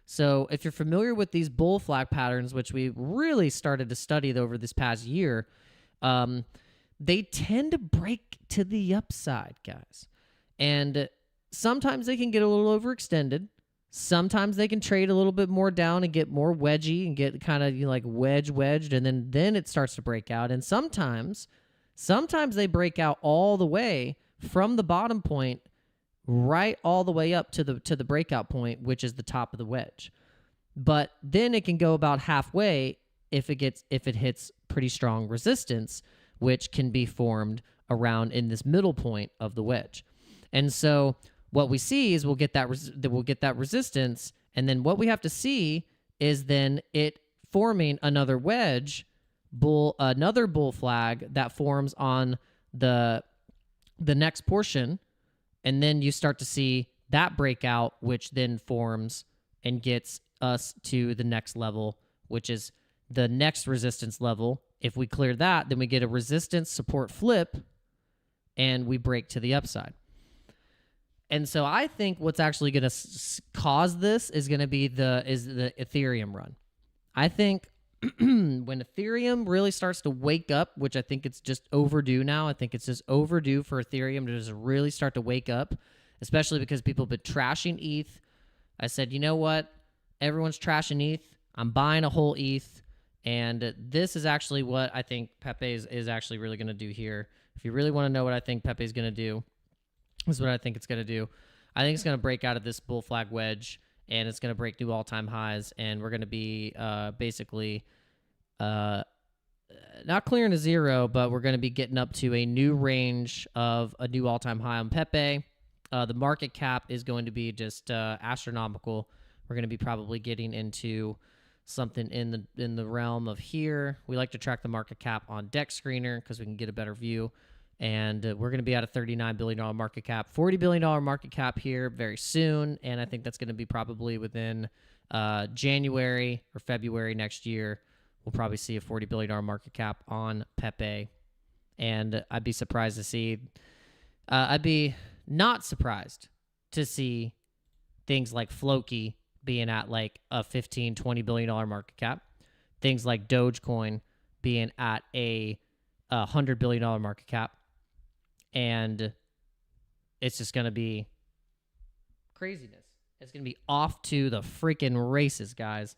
So if you're familiar with these bull flag patterns, which we really started to study over this past year, they tend to break to the upside, guys. And sometimes they can get a little overextended. Sometimes they can trade a little bit more down and get more wedgy and get kind of like wedged, and then it starts to break out. And sometimes they break out all the way from the bottom point right all the way up to the breakout point, which is the top of the wedge. But then it can go about halfway if it hits pretty strong resistance, which can be formed around in this middle point of the wedge. And so what we see is we'll get that resistance, and then what we have to see is then it forming another wedge, another bull flag that forms on the next portion, and then you start to see that breakout, which then forms and gets us to the next level, which is the next resistance level. If we clear that, then we get a resistance support flip, and we break to the upside. And so I think what's actually going to cause this is going to be the Ethereum run. I think when Ethereum really starts to wake up, which I think it's just overdue now. I think it's just overdue for Ethereum to just really start to wake up, especially because people have been trashing ETH. I said, you know what? Everyone's trashing ETH. I'm buying a whole ETH. And this is actually what I think Pepe is actually really going to do here. If you really want to know what I think Pepe is going to do, this is what I think it's going to do. I think it's going to break out of this bull flag wedge, and it's going to break new all-time highs, and we're going to be basically not clearing to zero, but we're going to be getting up to a new range of a new all-time high on Pepe. The market cap is going to be just astronomical. We're going to be probably getting into something in the realm of here. We like to track the market cap on Dex Screener because we can get a better view. And we're going to be at a $39 billion market cap, $40 billion market cap here very soon. And I think that's going to be probably within January or February next year, we'll probably see a $40 billion market cap on Pepe. And I'd be surprised to see, I'd be not surprised to see things like Floki being at like a $15-20 billion market cap. Things like Dogecoin being at a $100 billion market cap. And it's just going to be craziness. It's going to be off to the freaking races, guys.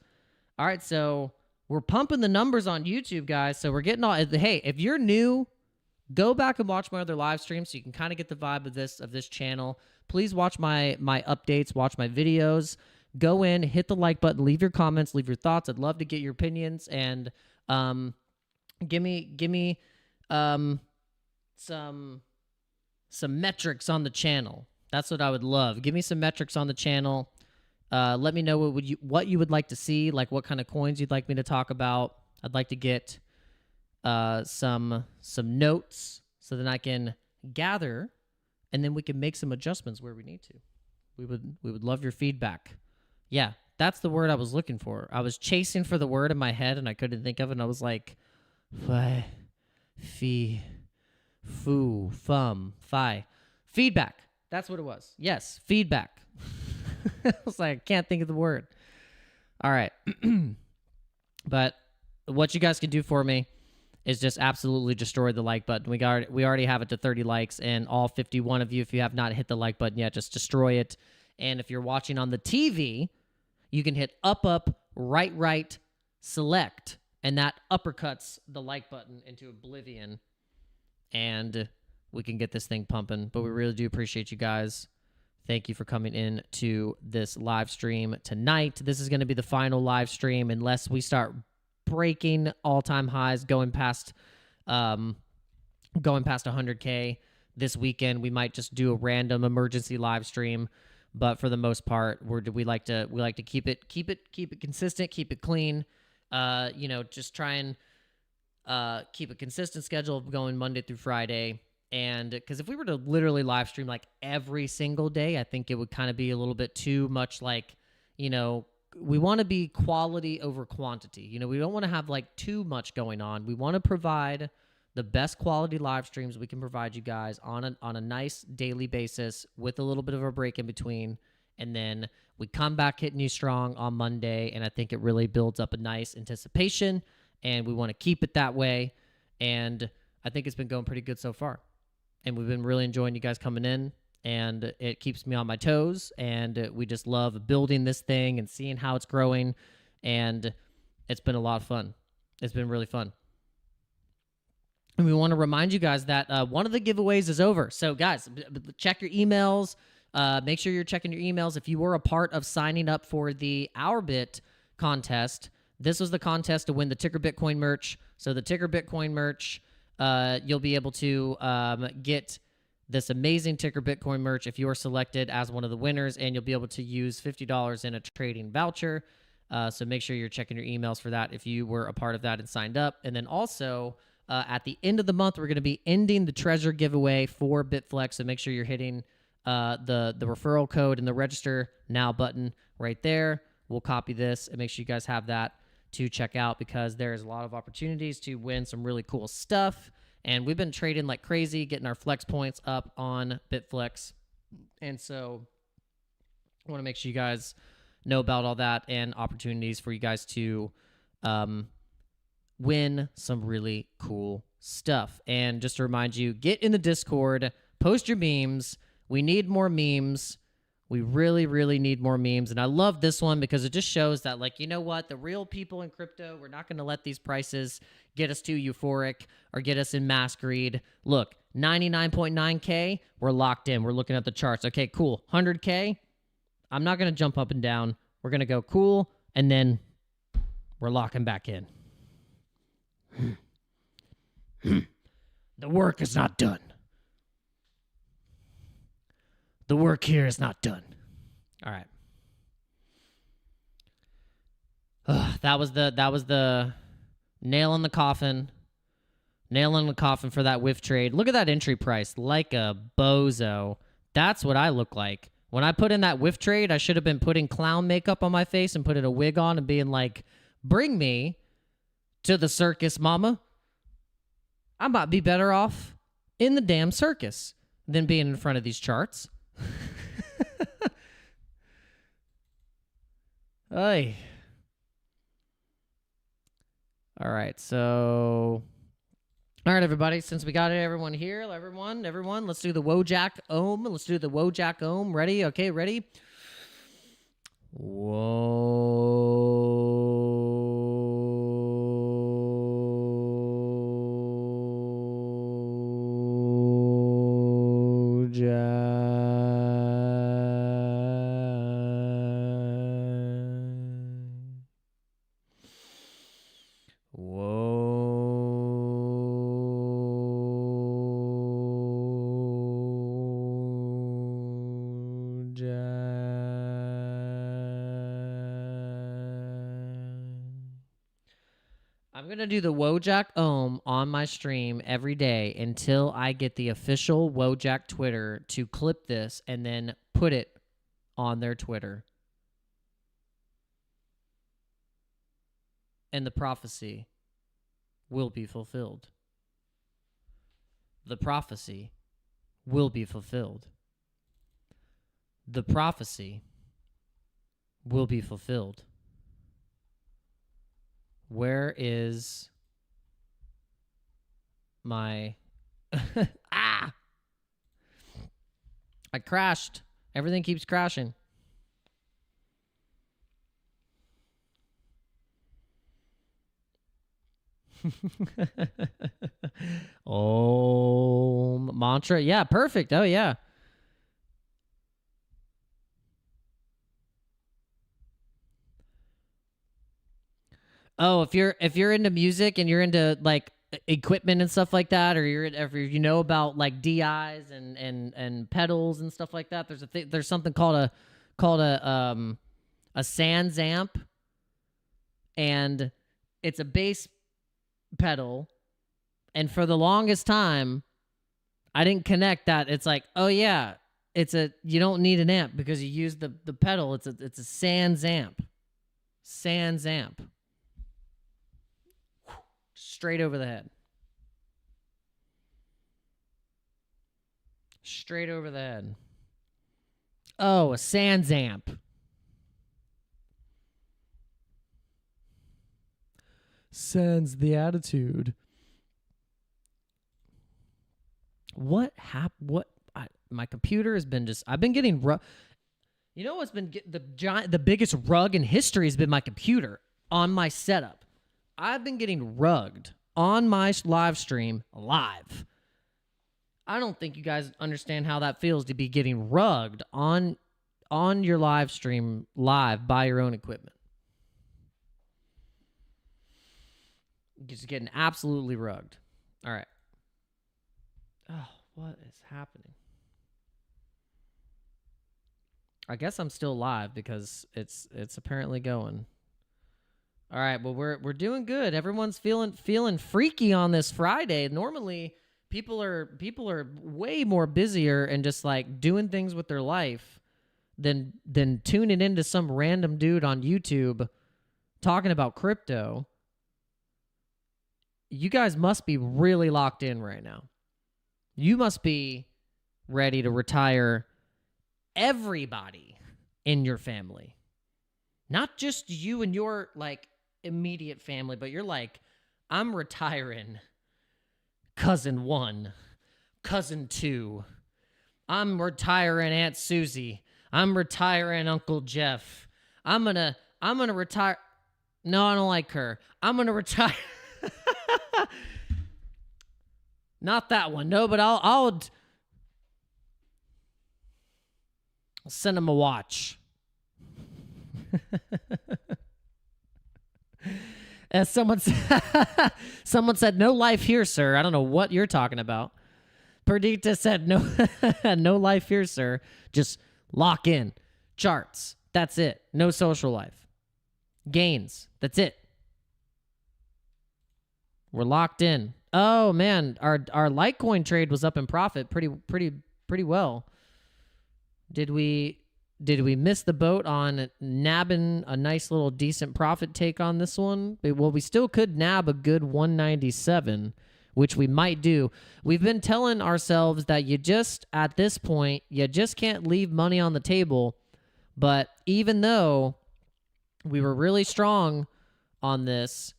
All right, so we're pumping the numbers on YouTube, guys. So we're getting all... Hey, if you're new, go back and watch my other live streams so you can kind of get the vibe of this channel. Please watch my updates, watch my videos. Go in, hit the like button, leave your comments, leave your thoughts. I'd love to get your opinions, and give me some metrics on the channel. That's what I would love. Give me some metrics on the channel. Let me know what you would like to see, like what kind of coins you'd like me to talk about. I'd like to get some notes so that I can gather, and then we can make some adjustments where we need to. We would love your feedback. Yeah, that's the word I was looking for. I was chasing for the word in my head, and I couldn't think of it, and I was like, fi. Feedback. That's what it was. Yes, feedback. I was like, I can't think of the word. All right. But what you guys can do for me is just absolutely destroy the like button. We already have it to 30 likes, and all 51 of you, if you have not hit the like button yet, just destroy it. And if you're watching on the TV, you can hit up, right, select, and that uppercuts the like button into oblivion, and we can get this thing pumping. But we really do appreciate you guys. Thank you for coming in to this live stream tonight. This is going to be the final live stream unless we start breaking all-time highs, going past 100K this weekend. We might just do a random emergency live stream, but for the most part, we like to keep it consistent, keep it clean. Just try and keep a consistent schedule of going Monday through Friday. And because if we were to literally live stream like every single day, I think it would kind of be a little bit too much. Like, we want to be quality over quantity. We don't want to have like too much going on. We want to provide the best quality live streams we can provide you guys on a nice daily basis with a little bit of a break in between. And then we come back hitting you strong on Monday. And I think it really builds up a nice anticipation, and we want to keep it that way. And I think it's been going pretty good so far. And we've been really enjoying you guys coming in, and it keeps me on my toes, and we just love building this thing and seeing how it's growing, and it's been a lot of fun. It's been really fun. And we want to remind you guys that one of the giveaways is over. So, guys, check your emails. Make sure you're checking your emails. If you were a part of signing up for the OURBIT contest, this was the contest to win the Ticker Bitcoin merch. So the Ticker Bitcoin merch, you'll be able to get this amazing Ticker Bitcoin merch if you are selected as one of the winners, and you'll be able to use $50 in a trading voucher. So make sure you're checking your emails for that if you were a part of that and signed up. And then also at the end of the month, we're going to be ending the treasure giveaway for BITFLEX. So make sure you're hitting the referral code and the register now button right there. We'll copy this and make sure you guys have that to check out, because there's a lot of opportunities to win some really cool stuff. And we've been trading like crazy, getting our flex points up on BITFLEX. And so I want to make sure you guys know about all that and opportunities for you guys to win some really cool stuff. And just to remind you, get in the Discord, post your memes. We need more memes. We really, really need more memes. And I love this one because it just shows that, like, you know what? The real people in crypto, we're not going to let these prices get us too euphoric or get us in mass greed. Look, 99.9K, we're locked in. We're looking at the charts. Okay, cool. 100K, I'm not going to jump up and down. We're going to go cool, and then we're locking back in. The work is not done. The work here is not done. All right. That was the nail in the coffin. Nail in the coffin for that whiff trade. Look at that entry price, like a bozo. That's what I look like When I put in that whiff trade, I should have been putting clown makeup on my face and putting a wig on and being like, bring me to the circus, mama. I might be better off in the damn circus than being in front of these charts. Ay. All right, so... All right, everybody, since we got everyone here, everyone, let's do the Wojak Ohm. Let's do the Wojak Ohm. Ready? Okay, ready? I'm going to do the Wojak Ohm on my stream every day until I get the official Wojak Twitter to clip this and then put it on their Twitter. And the prophecy will be fulfilled. The prophecy will be fulfilled. The prophecy will be fulfilled. Where is my... I crashed. Everything keeps crashing. Oh, mantra. Yeah, perfect. Oh, yeah. Oh, if you're into music and you're into like equipment and stuff like that, or if you know about like DIs and pedals and stuff like that, there's something called a sans amp, and it's a bass pedal. And for the longest time, I didn't connect that. It's like, oh yeah, you don't need an amp because you use the pedal. It's a sans amp. Sans amp. Straight over the head. Straight over the head. Oh, a sans amp. Sans the attitude. What happened? My computer has been I've been getting You know what's been the biggest rug in history has been my computer on my setup. I've been getting rugged on my live stream live. I don't think you guys understand how that feels to be getting rugged on your live stream live by your own equipment. Just getting absolutely rugged. All right. Oh, what is happening? I guess I'm still live because it's apparently going. All right, well we're doing good. Everyone's feeling freaky on this Friday. Normally, people are way more busier and just like doing things with their life than tuning into some random dude on YouTube talking about crypto. You guys must be really locked in right now. You must be ready to retire everybody in your family. Not just you and your like immediate family, but you're like, I'm retiring cousin 1, cousin 2. I'm retiring Aunt Susie. I'm retiring Uncle Jeff. I'm gonna retire. No, I don't like her. I'm gonna retire. Not that one. No, but I'll send him a watch. As someone said, no life here, sir. I don't know what you're talking about. Perdita said, no life here, sir. Just lock in. Charts. That's it. No social life. Gains. That's it. We're locked in. Oh man, our Litecoin trade was up in profit pretty well. Did we did we miss the boat on nabbing a nice little decent profit take on this one? Well, we still could nab a good 197, which we might do. We've been telling ourselves that you just, at this point, you just can't leave money on the table. But even though we were really strong on this,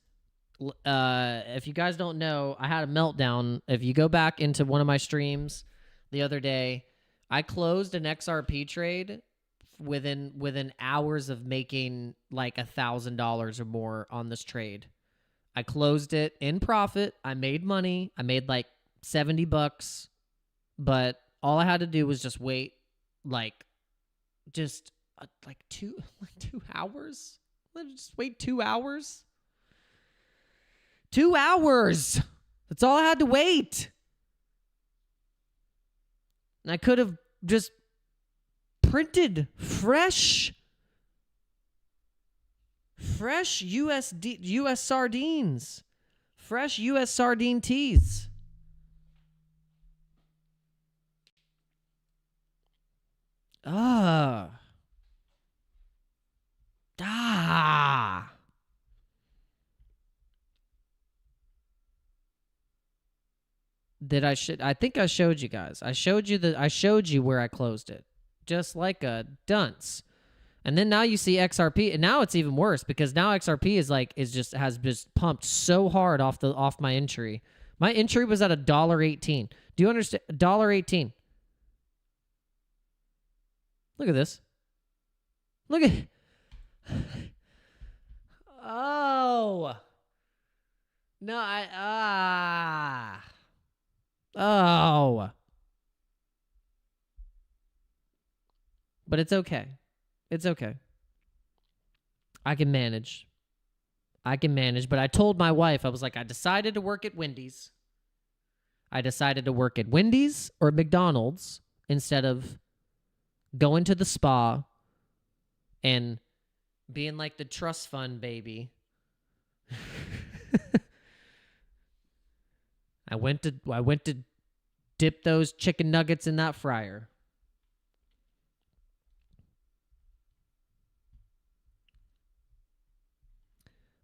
if you guys don't know, I had a meltdown. If you go back into one of my streams the other day, I closed an XRP trade within hours of making like $1,000 or more on this trade. I closed it in profit. I made money. I made like $70, but all I had to do was just wait like 2 hours. Let's just wait 2 hours. 2 hours. That's all I had to wait. And I could have just printed fresh US sardines. Fresh US sardine teas. Ah. I think I showed you guys. I showed you where I closed it. Just like a dunce. And then now you see XRP, and now it's even worse because now XRP has just pumped so hard off my entry. My entry was at $1.18. Do you understand? $1.18. Look at this. Look at. Oh. No, Oh. But it's okay. It's okay. I can manage. But I told my wife, I was like, I decided to work at Wendy's. I decided to work at Wendy's or McDonald's instead of going to the spa and being like the trust fund baby. I went to dip those chicken nuggets in that fryer.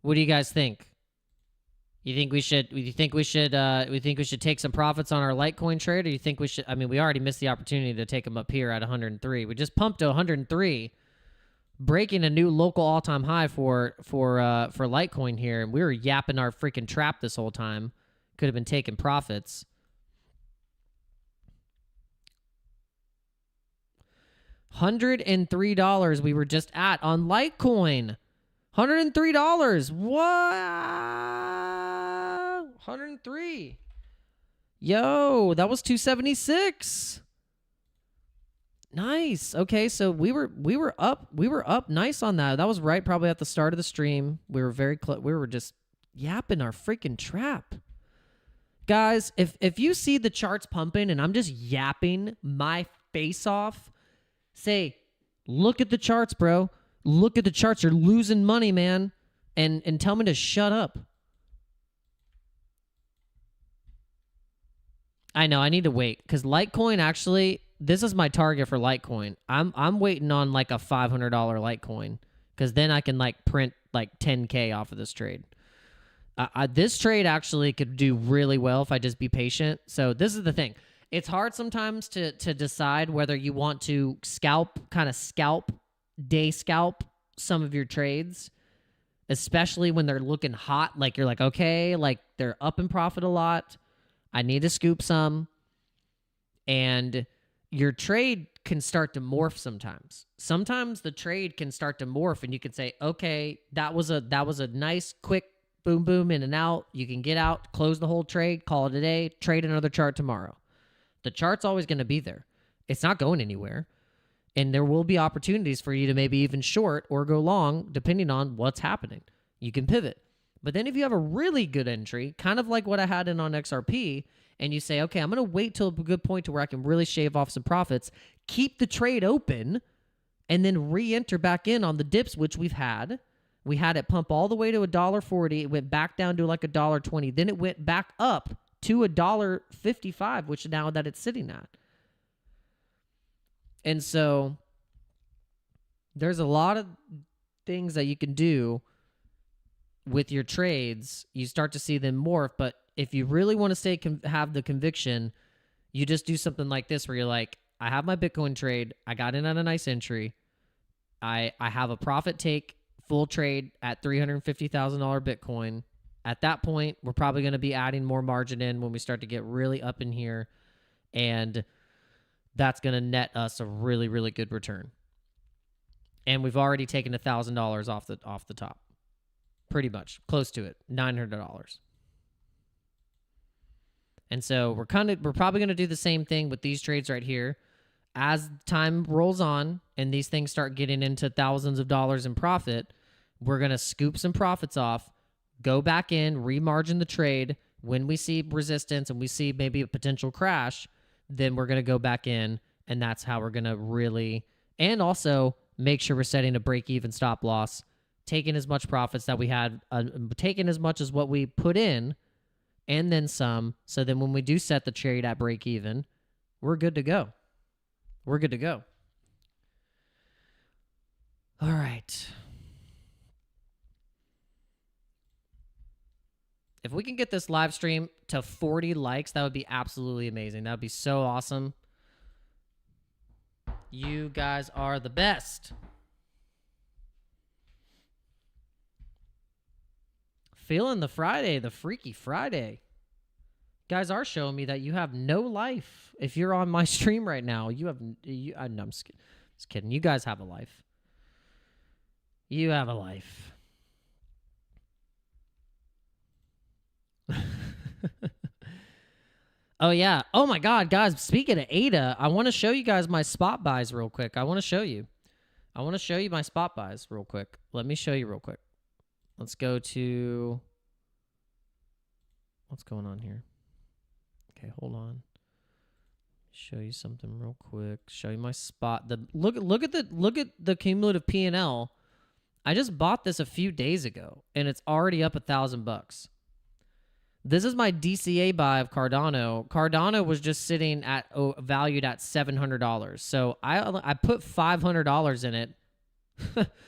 What do you guys think? You think we should take some profits on our Litecoin trade, or you think we should? I mean, we already missed the opportunity to take them up here at 103. We just pumped to 103, breaking a new local all-time high for Litecoin here, and we were yapping our freaking trap this whole time. Could have been taking profits. $103 we were just at on Litecoin. $103. What? 103. Yo, that was 276. Nice. Okay, so we were up nice on that. That was right probably at the start of the stream. We were very close. We were just yapping our freaking trap. Guys, if you see the charts pumping and I'm just yapping my face off, say, look at the charts, bro. Look at the charts. You're losing money, man. And tell me to shut up. I know. I need to wait. Because Litecoin actually, this is my target for Litecoin. I'm waiting on like a $500 Litecoin. Because then I can like print like 10K off of this trade. This trade actually could do really well if I just be patient. So this is the thing. It's hard sometimes to decide whether you want to day scalp some of your trades, especially when they're looking hot. Like you're like, okay, like they're up in profit a lot. I need to scoop some. And your trade can start to morph sometimes. Sometimes the trade can start to morph and you can say, okay, that was a nice quick boom, boom, in and out. You can get out, close the whole trade, call it a day, trade another chart tomorrow. The chart's always going to be there. It's not going anywhere. And there will be opportunities for you to maybe even short or go long, depending on what's happening. You can pivot. But then if you have a really good entry, kind of like what I had in on XRP, and you say, okay, I'm going to wait till a good point to where I can really shave off some profits, keep the trade open, and then re-enter back in on the dips, which we've had. We had it pump all the way to $1.40. It went back down to like $1.20. Then it went back up to $1.55, which now that it's sitting at. And so there's a lot of things that you can do with your trades. You start to see them morph, but if you really want to have the conviction, you just do something like this where you're like, I have my Bitcoin trade. I got in at a nice entry. I have a profit take full trade at $350,000 Bitcoin. At that point, we're probably going to be adding more margin in when we start to get really up in here, and that's going to net us a really, really good return. And we've already taken $1,000 off the top, pretty much close to it, $900. And so we're probably going to do the same thing with these trades right here. As time rolls on and these things start getting into thousands of dollars in profit, we're going to scoop some profits off, go back in, remargin the trade. When we see resistance and we see maybe a potential crash, then we're going to go back in, and that's how we're going to really, and also make sure we're setting a break-even stop loss, taking as much profits that we had, taking as much as what we put in, and then some, so then when we do set the trade at break-even, we're good to go. We're good to go. All right. If we can get this live stream to 40 likes, that would be absolutely amazing. That would be so awesome. You guys are the best. Feeling the Friday, the Freaky Friday. Guys are showing me that you have no life. If you're on my stream right now, no, I'm just kidding. You guys have a life. You have a life. Oh, yeah. Oh, my God, guys. Speaking of ADA, I want to show you guys my spot buys real quick. I want to show you my spot buys real quick. Let me show you real quick. Let's go to... What's going on here? Okay, hold on. Show you something real quick. Show you my spot. Look at the cumulative P&L. I just bought this a few days ago, and it's already up $1,000. This is my DCA buy of Cardano. Cardano was just sitting at valued at $700. So I put $500 in it.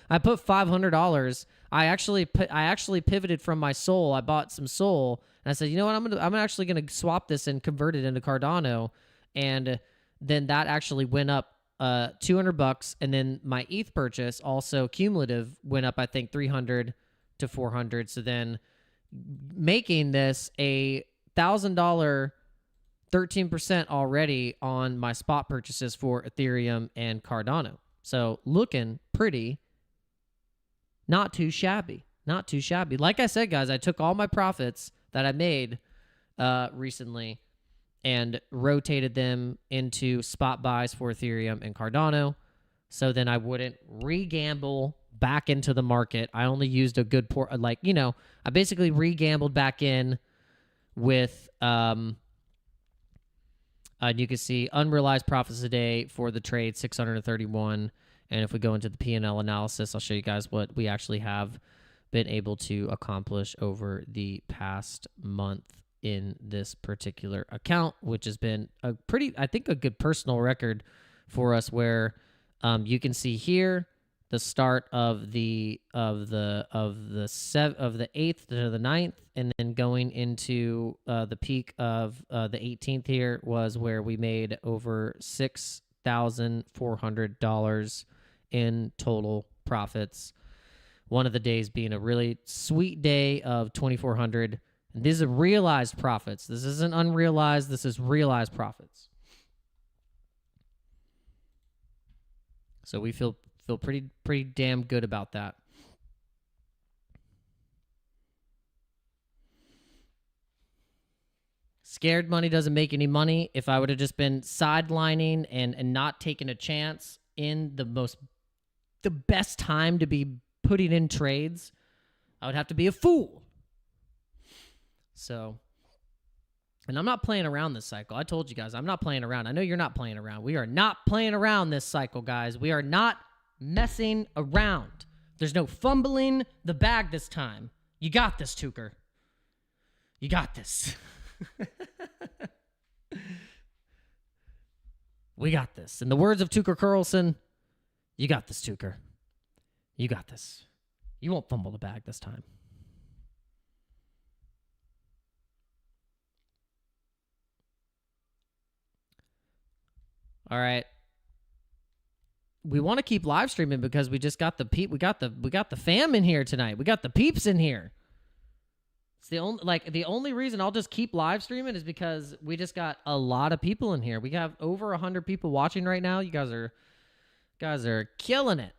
I put $500. I actually pivoted from my Sol. I bought some Sol, and I said, you know what? I'm actually gonna swap this and convert it into Cardano, and then that actually went up $200, and then my ETH purchase also cumulative went up, I think, $300 to $400. So then making this a $1,000 13% already on my spot purchases for Ethereum and Cardano. So looking pretty, not too shabby. Not too shabby. Like I said, guys, I took all my profits that I made recently and rotated them into spot buys for Ethereum and Cardano. So then I wouldn't re-gamble back into the market. I only used a good I basically re-gambled back in with and you can see unrealized profits a day for the trade, 631. And if we go into the P&L analysis, I'll show you guys what we actually have been able to accomplish over the past month in this particular account, which has been a good personal record for us, where you can see here the start of the 8th to the 9th, and then going into the peak of the 18th here was where we made over $6,400 in total profits. One of the days being a really sweet day of $2,400. And these are realized profits. This isn't unrealized. This is realized profits. So we feel pretty damn good about that. Scared money doesn't make any money. If I would have just been sidelining and not taking a chance in the best time to be putting in trades, I would have to be a fool. So, and I'm not playing around this cycle. I told you guys, I'm not playing around. I know you're not playing around. We are not playing around this cycle, guys. We are not messing around. There's no fumbling the bag this time. You got this, Tucker. You got this. We got this. In the words of Tucker Carlson, you got this, Tucker. You got this. You won't fumble the bag this time. All right. We want to keep live streaming because we just got the we got the fam in here tonight. We got the peeps in here. It's the only reason I'll just keep live streaming is because we just got a lot of people in here. We have over 100 people watching right now. You guys are killing it.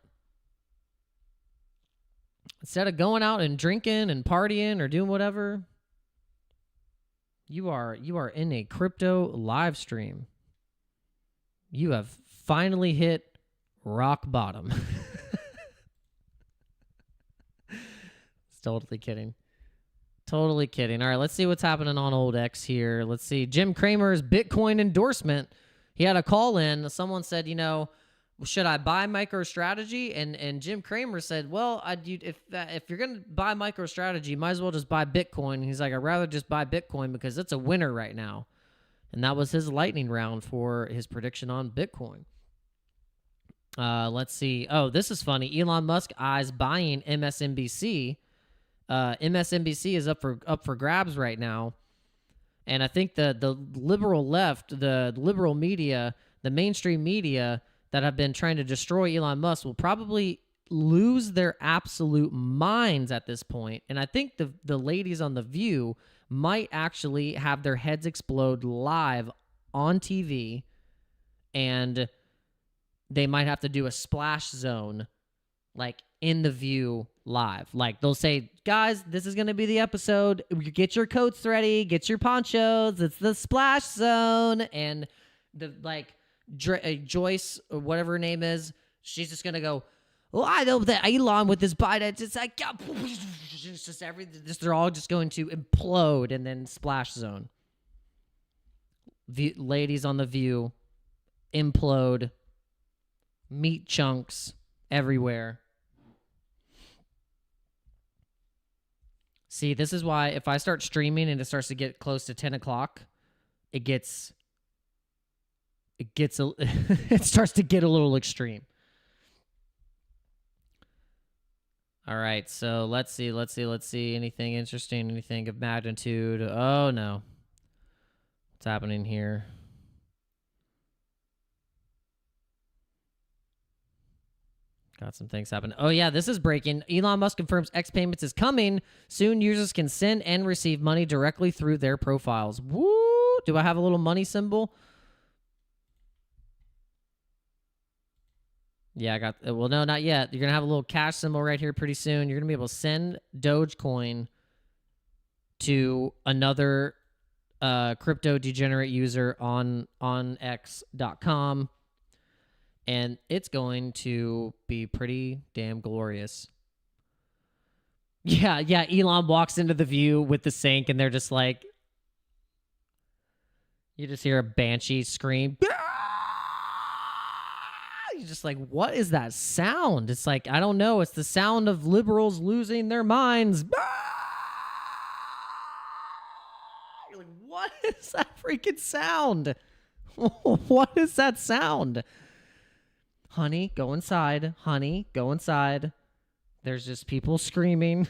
Instead of going out and drinking and partying or doing whatever, you are in a crypto live stream. You have finally hit rock bottom. It's totally kidding. Totally kidding. All right, let's see what's happening on old X here. Let's see. Jim Cramer's Bitcoin endorsement. He had a call in. Someone said, should I buy MicroStrategy? And Jim Cramer said, well, if you're going to buy MicroStrategy, you might as well just buy Bitcoin. He's like, I'd rather just buy Bitcoin because it's a winner right now. And that was his lightning round for his prediction on Bitcoin. Let's see. Oh, this is funny. Elon Musk eyes buying MSNBC. MSNBC is up for grabs right now. And I think the liberal left, the liberal media, the mainstream media that have been trying to destroy Elon Musk will probably lose their absolute minds at this point. And I think the ladies on The View might actually have their heads explode live on TV, and they might have to do a splash zone like in The View live. Like they'll say, guys, this is going to be the episode. Get your coats ready, get your ponchos. It's the splash zone. And Joyce or whatever her name is, she's just going to go, well, I know that Elon with his Biden, it's like, it's just everything. They're all just going to implode and then splash zone. Ladies on The View, implode, meat chunks everywhere. See, this is why if I start streaming and it starts to get close to 10 o'clock, it starts to get a little extreme. All right, so let's see. Anything interesting? Anything of magnitude? Oh, no. What's happening here? Got some things happening. Oh, yeah, this is breaking. Elon Musk confirms X payments is coming. Soon, users can send and receive money directly through their profiles. Woo! Do I have a little money symbol? Yeah, I got... Well, no, not yet. You're going to have a little cash symbol right here pretty soon. You're going to be able to send Dogecoin to another crypto degenerate user on X.com. And it's going to be pretty damn glorious. Yeah, Elon walks into The View with the sink, and they're just like... You just hear a banshee scream. You're just like, what is that sound? It's like, I don't know. It's the sound of liberals losing their minds. You're like, what is that freaking sound? What is that sound? Honey, go inside. Honey, go inside. There's just people screaming.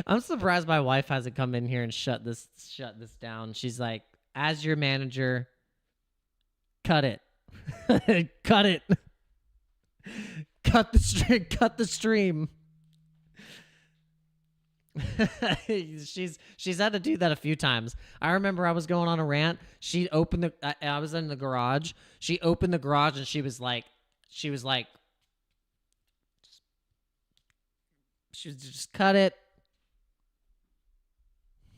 I'm surprised my wife hasn't come in here and shut this down. She's like, as your manager, cut it. Cut it. Cut the stream. She's had to do that a few times. I remember I was going on a rant. She opened I was in the garage. She opened the garage and she was like just cut it.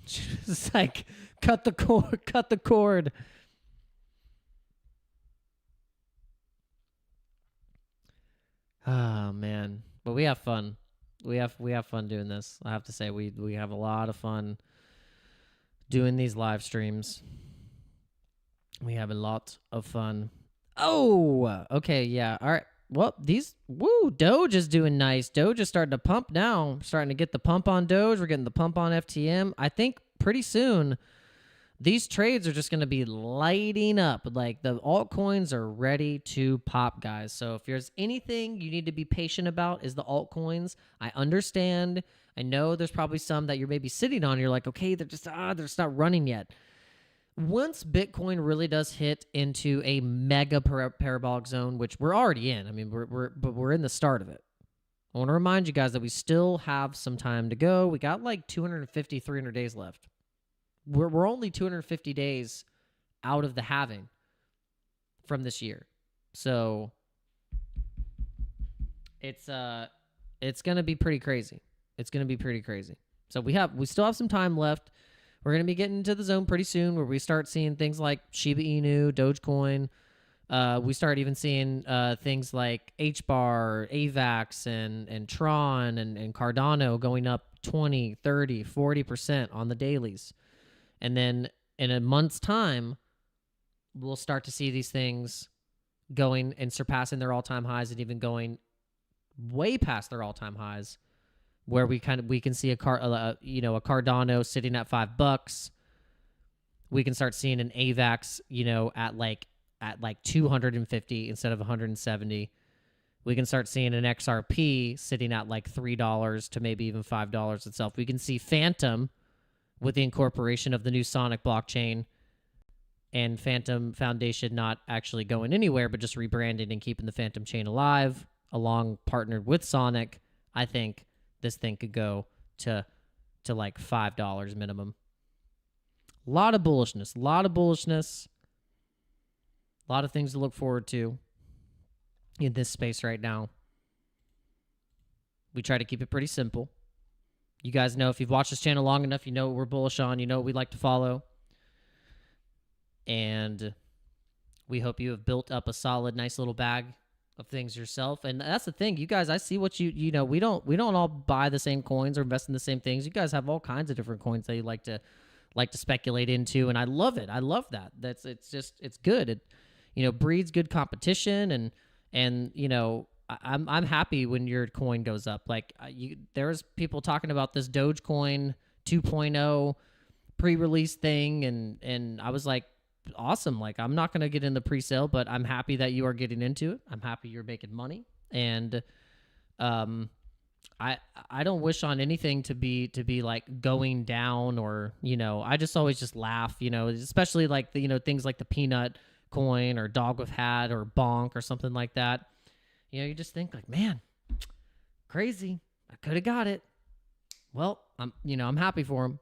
She was like, cut the cord. Oh man. But we have fun. We have fun doing this. I have to say we have a lot of fun doing these live streams. We have a lot of fun. Oh, okay, yeah. All right. Well, Doge is doing nice. Doge is starting to pump now. Starting to get the pump on Doge. We're getting the pump on FTM. I think pretty soon these trades are just going to be lighting up. Like the altcoins are ready to pop, guys. So if there's anything you need to be patient about is the altcoins. I understand. I know there's probably some that you're maybe sitting on. You're like, okay, they're just not running yet. Once Bitcoin really does hit into a mega parabolic zone, which we're already in. I mean, we're in the start of it. I want to remind you guys that we still have some time to go. We got like 250, 300 days left. We're only 250 days out of the halving from this year. So it's going to be pretty crazy. It's going to be pretty crazy. So we still have some time left. We're going to be getting into the zone pretty soon where we start seeing things like Shiba Inu, Dogecoin. We start even seeing things like HBAR, AVAX, and Tron and Cardano going up 20, 30, 40% on the dailies. And then in a month's time, we'll start to see these things going and surpassing their all-time highs and even going way past their all-time highs, where we can see a Cardano sitting at $5. We can start seeing an AVAX, at like 250 instead of 170. We can start seeing an XRP sitting at like $3 to maybe even $5 itself. We can see Phantom with the incorporation of the new Sonic blockchain and Phantom Foundation not actually going anywhere, but just rebranding and keeping the Phantom chain alive, partnered with Sonic. I think this thing could go to like $5 minimum. A lot of bullishness. A lot of things to look forward to in this space right now. We try to keep it pretty simple. You guys know, if you've watched this channel long enough, you know what we're bullish on. You know what we like to follow. And we hope you have built up a solid, nice little bag of things yourself. And that's the thing. You guys, I see what we don't all buy the same coins or invest in the same things. You guys have all kinds of different coins that you like to speculate into. And I love it. I love that. It's good. It, breeds good competition. And I'm happy when your coin goes up. Like there's people talking about this Dogecoin 2.0 pre-release thing, and I was like, awesome. Like, I'm not gonna get in the pre-sale, but I'm happy that you are getting into it. I'm happy you're making money, and I don't wish on anything to be like going down, or I just always just laugh, especially like the things like the peanut coin or dog with hat or bonk or something like that. You just think like, man, crazy. I could have got it. Well, I'm happy for him.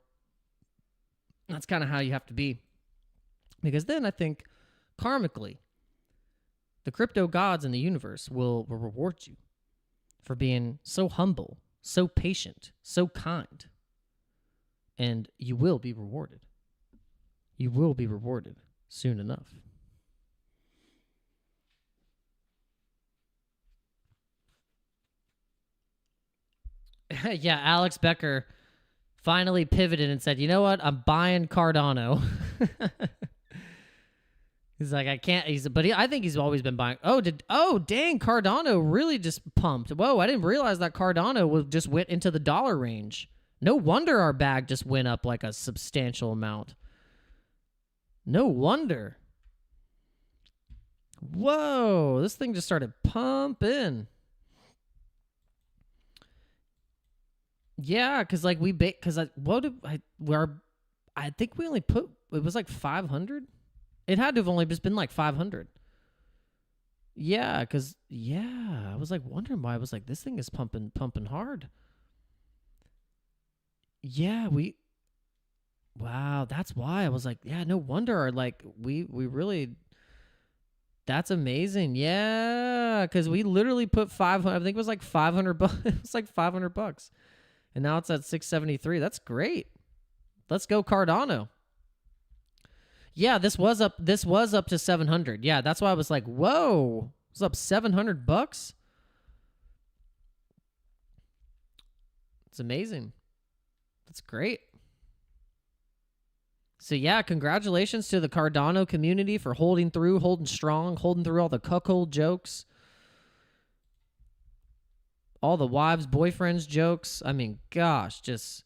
That's kind of how you have to be. Because then I think karmically, the crypto gods in the universe will reward you for being so humble, so patient, so kind. And you will be rewarded. You will be rewarded soon enough. Yeah, Alex Becker finally pivoted and said, you know what? I'm buying Cardano. He's like, I can't. I think he's always been buying. Oh, dang, Cardano really just pumped. Whoa, I didn't realize that Cardano just went into the dollar range. No wonder our bag just went up like a substantial amount. No wonder. Whoa, this thing just started pumping. Yeah, because like I think we only put, it was like 500. It had to have only just been like 500. Yeah, because I was like wondering why. I was like, this thing is pumping hard. Yeah, wow, that's why. I was like, yeah, no wonder. Like we really, that's amazing. Yeah, because we literally put 500. I think it was like 500 bucks. It was like $500. And now it's at 673. That's great. Let's go Cardano. Yeah, this was up to 700. Yeah, that's why I was like, whoa. It's up $700. It's amazing. That's great. So yeah, congratulations to the Cardano community for holding through, holding strong, holding through all the cuckold jokes. All the wives, boyfriends jokes. I mean, gosh, just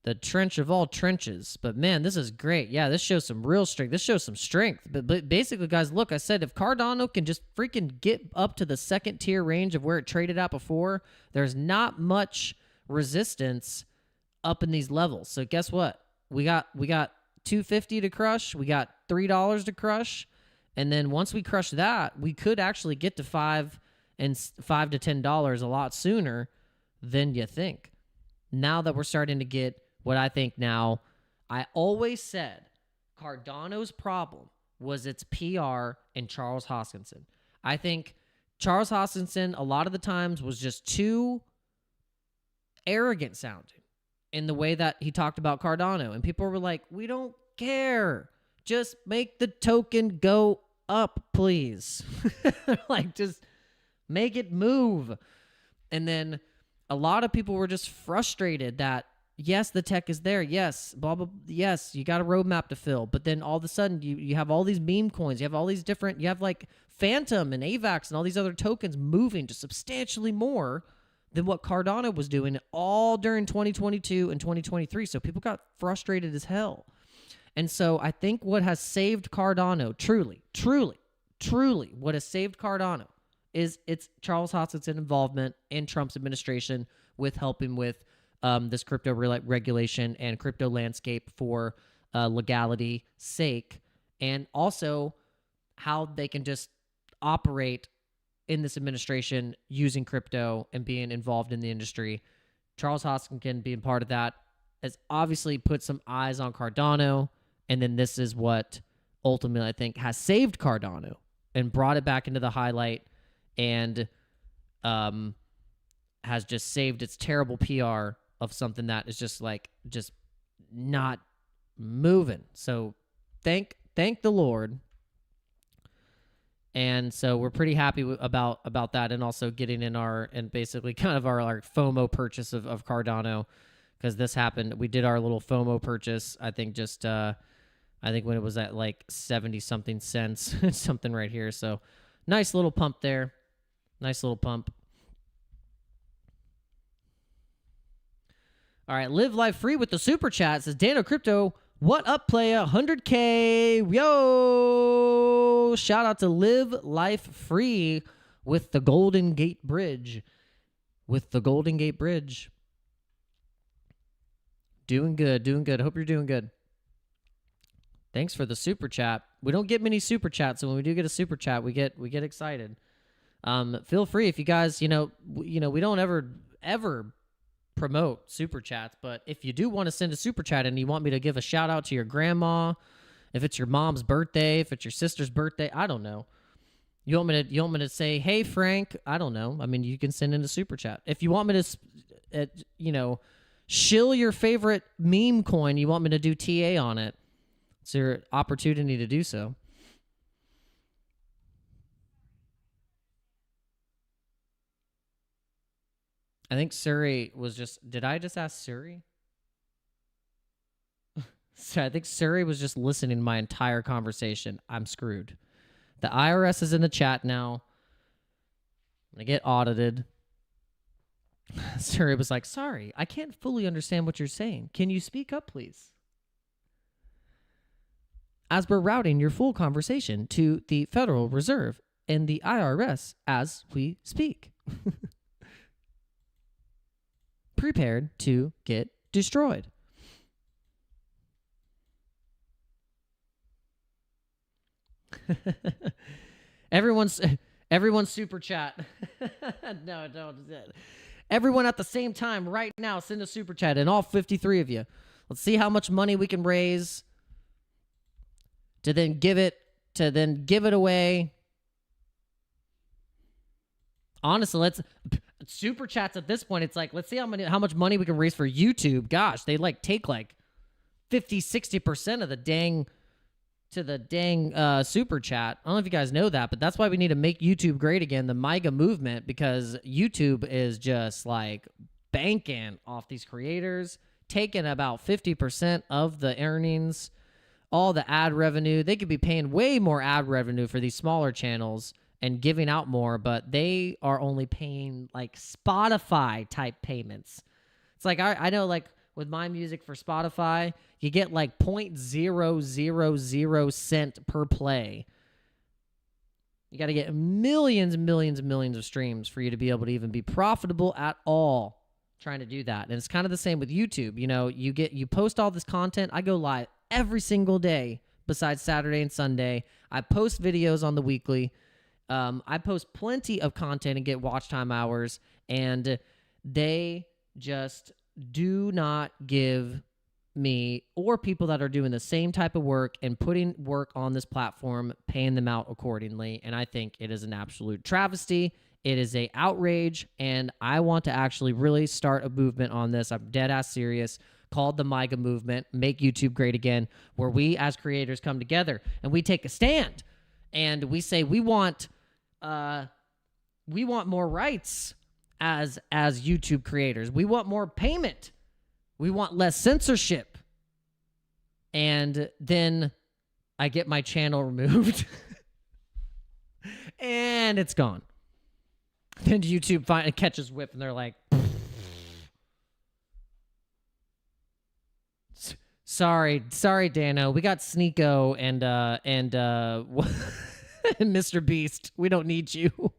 the trench of all trenches. But man, this is great. Yeah, this shows some real strength. This shows some strength. But basically, guys, look, I said if Cardano can just freaking get up to the second tier range of where it traded at before, there's not much resistance up in these levels. So guess what? We got $2.50 to crush. We got $3 to crush. And then once we crush that, we could actually get to $5 to $10 a lot sooner than you think. Now that we're starting to get what I think now, I always said Cardano's problem was its PR and Charles Hoskinson. I think Charles Hoskinson a lot of the times was just too arrogant sounding in the way that he talked about Cardano. And people were like, we don't care. Just make the token go up, please. Like, just make it move. And then a lot of people were just frustrated that, yes, the tech is there. Yes, blah, blah, yes, you got a roadmap to fill. But then all of a sudden, you have all these meme coins. You have all these different, you have like Phantom and AVAX and all these other tokens moving to substantially more than what Cardano was doing all during 2022 and 2023. So people got frustrated as hell. And so I think what has saved Cardano, truly, what has saved Cardano is it's Charles Hoskinson involvement in Trump's administration with helping with this crypto regulation and crypto landscape for legality sake, and also how they can just operate in this administration using crypto and being involved in the industry. Charles Hoskinson being part of that has obviously put some eyes on Cardano, and then this is what ultimately I think has saved Cardano and brought it back into the highlight, and has just saved its terrible PR of something that is just not moving. So thank the Lord. And so we're pretty happy about that, and also getting in and basically kind of our FOMO purchase of Cardano, because this happened. We did our little FOMO purchase, I think when it was at like 70 something cents, something right here. So nice little pump there. Nice little pump. All right, live life free with the super chat. Says Dano Crypto, what up, playa? 100K. Yo! Shout out to Live Life Free with the Golden Gate Bridge. Doing good. Hope you're doing good. Thanks for the super chat. We don't get many super chats, so when we do get a super chat, we get excited. Feel free if you guys, we don't ever promote super chats, but if you do want to send a super chat and you want me to give a shout out to your grandma, if it's your mom's birthday, if it's your sister's birthday, I don't know. You want me to say, hey Frank? I don't know. I mean, you can send in a super chat. If you want me to, shill your favorite meme coin, you want me to do TA on it, it's your opportunity to do so. I think Suri was just... Did I just ask Suri? So I think Suri was just listening to my entire conversation. I'm screwed. The IRS is in the chat now. I'm going to get audited. Suri was like, sorry, I can't fully understand what you're saying. Can you speak up, please? As we're routing your full conversation to the Federal Reserve and the IRS as we speak. Prepared to get destroyed. Everyone's super chat. No, don't. Everyone at the same time right now send a super chat, and all 53 of you. Let's see how much money we can raise to then give it away. Honestly, let's super chats at this point. It's like, let's see how much money we can raise for YouTube. Gosh, they take 50-60% of the dang super chat. I don't know if you guys know that, but that's why we need to make YouTube great again, the MAGA movement, because YouTube is just banking off these creators, taking about 50% of the earnings, all the ad revenue. They could be paying way more ad revenue for these smaller channels and giving out more, but they are only paying Spotify type payments. It's I know with my music for Spotify, you get like 0.000 cent per play. You got to get millions and millions and millions of streams for you to be able to even be profitable at all trying to do that. And it's kind of the same with YouTube. You know, you post all this content. I go live every single day besides Saturday and Sunday. I post videos on the weekly. I post plenty of content and get watch time hours, and they just do not give me or people that are doing the same type of work and putting work on this platform, paying them out accordingly. And I think it is an absolute travesty. It is a outrage, and I want to actually really start a movement on this. I'm dead ass serious, called the MAGA movement, Make YouTube Great Again, where we as creators come together and we take a stand and we say we want more rights as YouTube creators. We want more payment. We want less censorship. And then I get my channel removed and it's gone. Then YouTube finally catches whip and they're like, sorry, Dano. We got Sneeko and Mr. Beast. We don't need you.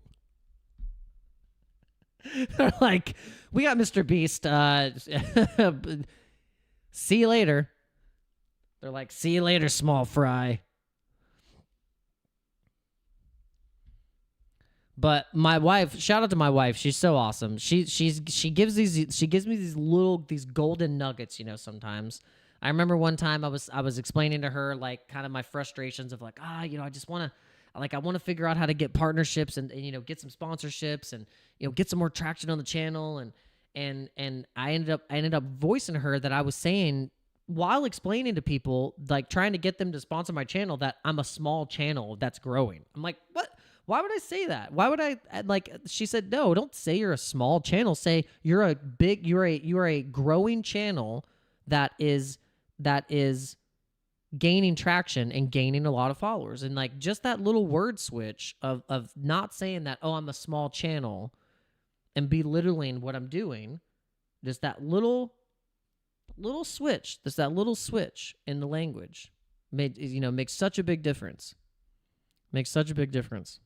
They're like, we got Mr. Beast. See you later. They're like, see you later, small fry. But my wife, shout out to my wife. She's so awesome. She gives me these golden nuggets, you know, sometimes. I remember one time I was explaining to her like kind of my frustrations of like, you know, I want to figure out how to get partnerships and you know, get some sponsorships and, you know, get some more traction on the channel. And I ended up voicing to her that I was saying while explaining to people, like trying to get them to sponsor my channel, that I'm a small channel that's growing. I'm like, what? Why would I say that? Why would I like? She said, no, don't say you're a small channel. Say you're a growing channel that is gaining traction and gaining a lot of followers. And like just that little word switch of not saying that, oh, I'm a small channel and belittling what I'm doing. Just that little switch. Just that little switch in the language makes such a big difference. Makes such a big difference.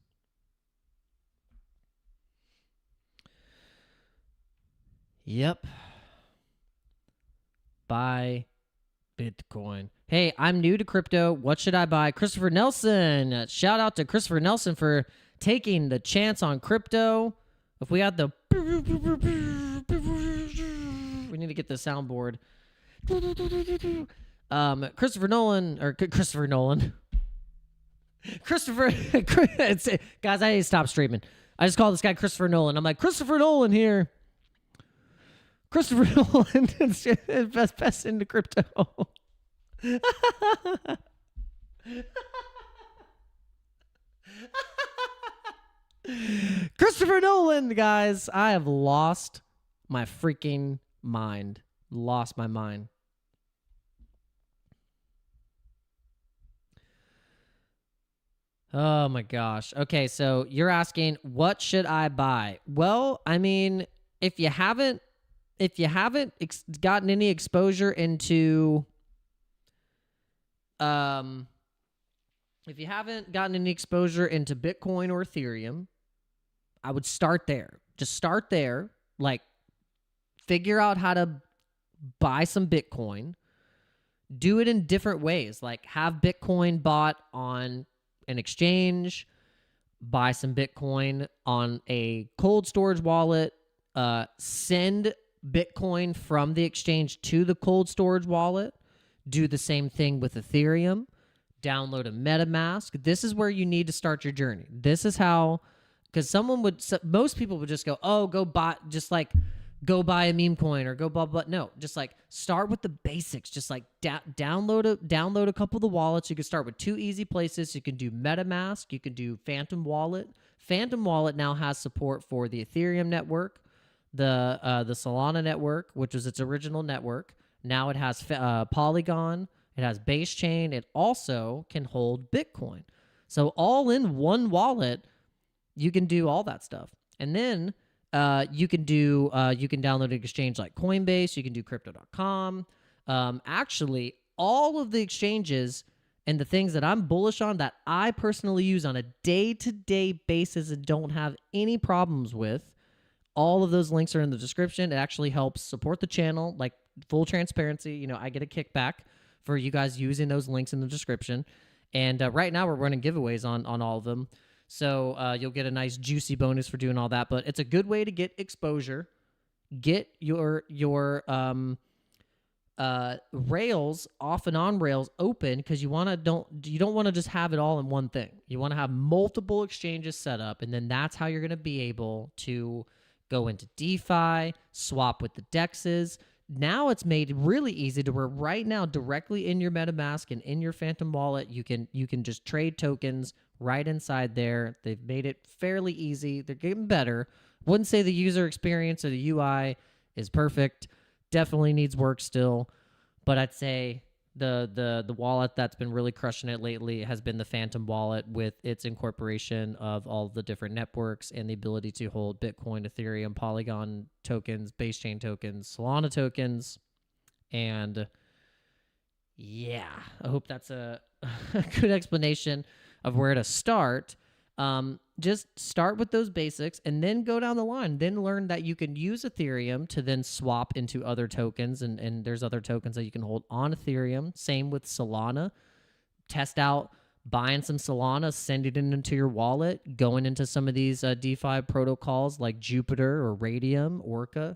Yep. Buy Bitcoin. Hey, I'm new to crypto. What should I buy? Christopher Nelson. Shout out to Christopher Nelson for taking the chance on crypto. If we had the... We need to get the soundboard. Christopher Nolan. Guys, I need to stop streaming. I just call this guy Christopher Nolan. I'm like, Christopher Nolan here. Christopher Nolan is best into crypto. Christopher Nolan, guys. I have lost my freaking mind. Lost my mind. Oh my gosh. Okay, so you're asking, what should I buy? Well, I mean, if you haven't gotten any exposure into Bitcoin or Ethereum, I would start there. Just start there. Like, figure out how to buy some Bitcoin. Do it in different ways. Like, have Bitcoin bought on an exchange, buy some Bitcoin on a cold storage wallet, send Bitcoin from the exchange to the cold storage wallet. Do the same thing with Ethereum. Download a MetaMask. This is where you need to start your journey. This is how, because most people would just go, oh, go buy a meme coin or go blah, blah. No, just like start with the basics. Just like download a couple of the wallets. You can start with two easy places. You can do MetaMask. You can do Phantom Wallet. Phantom Wallet now has support for the Ethereum network, the Solana network, which was its original network. Now it has Polygon. It has Base Chain. It also can hold Bitcoin. So all in one wallet, you can do all that stuff. And then You can download an exchange like Coinbase. You can do crypto.com. Actually, all of the exchanges and the things that I'm bullish on that I personally use on a day-to-day basis and don't have any problems with, all of those links are in the description. It actually helps support the channel, like full transparency. You know, I get a kickback for you guys using those links in the description. And right now we're running giveaways on all of them. So you'll get a nice juicy bonus for doing all that. But it's a good way to get exposure. Get your rails off and on rails open, because you don't want to just have it all in one thing. You want to have multiple exchanges set up, and then that's how you're going to be able to go into DeFi, swap with the DEXs. Now it's made really easy to where right now, directly in your MetaMask and in your Phantom wallet, you can just trade tokens right inside there. They've made it fairly easy. They're getting better. Wouldn't say the user experience or the UI is perfect. Definitely needs work still. But I'd say the wallet that's been really crushing it lately has been the Phantom wallet, with its incorporation of all the different networks and the ability to hold Bitcoin, Ethereum, Polygon tokens, base chain tokens, Solana tokens. And yeah, I hope that's a good explanation of where to start. Just start with those basics and then go down the line. Then learn that you can use Ethereum to then swap into other tokens. And there's other tokens that you can hold on Ethereum. Same with Solana. Test out buying some Solana, send it into your wallet, going into some of these DeFi protocols like Jupiter or Radium, Orca.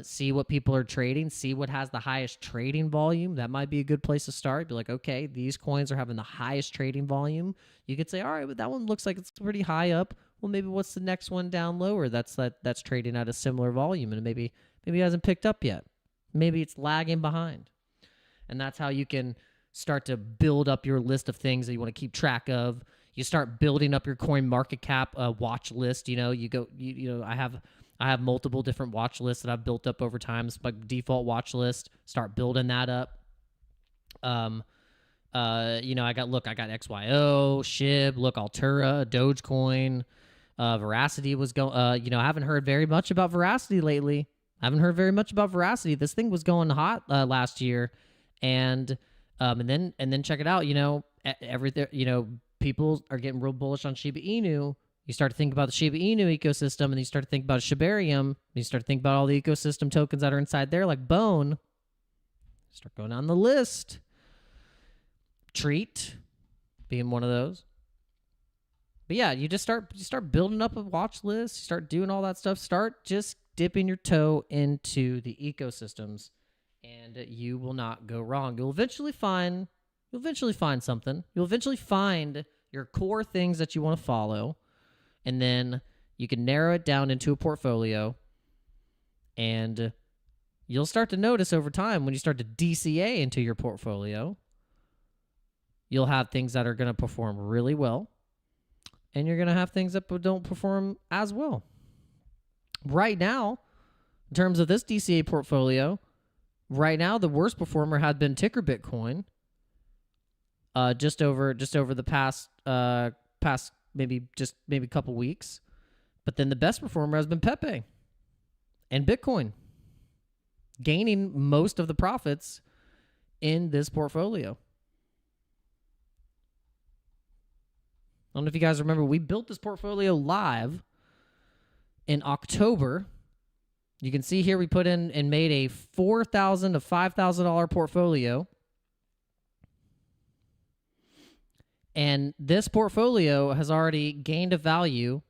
See what people are trading, see what has the highest trading volume. That might be a good place to start. Be like, okay, these coins are having the highest trading volume. You could say, all right, but that one looks like it's pretty high up. Well, maybe what's the next one down lower that's trading at a similar volume, and maybe it hasn't picked up yet. Maybe it's lagging behind. And that's how you can start to build up your list of things that you want to keep track of. You start building up your coin market cap watch list. I have multiple different watch lists that I've built up over time. It's my default watch list. Start building that up. I got XYO, SHIB, Altura, Dogecoin, Veracity was going. I haven't heard very much about Veracity lately. This thing was going hot last year, and then check it out. Everything. People are getting real bullish on Shiba Inu. You start to think about the Shiba Inu ecosystem, and you start to think about Shibarium, and you start to think about all the ecosystem tokens that are inside there, like Bone. Start going down the list. Treat being one of those. But yeah, you start building up a watch list. You start doing all that stuff. Start just dipping your toe into the ecosystems, and you will not go wrong. You'll eventually find something. You'll eventually find your core things that you want to follow. And then you can narrow it down into a portfolio, and you'll start to notice over time when you start to DCA into your portfolio, you'll have things that are going to perform really well, and you're going to have things that don't perform as well. Right now, in terms of this DCA portfolio, right now the worst performer had been Ticker Bitcoin. Just over the past maybe a couple weeks. But then the best performer has been Pepe and Bitcoin, gaining most of the profits in this portfolio. I don't know if you guys remember, we built this portfolio live in October. You can see here we put in and made a $4,000 to $5,000 portfolio. And this portfolio has already gained a value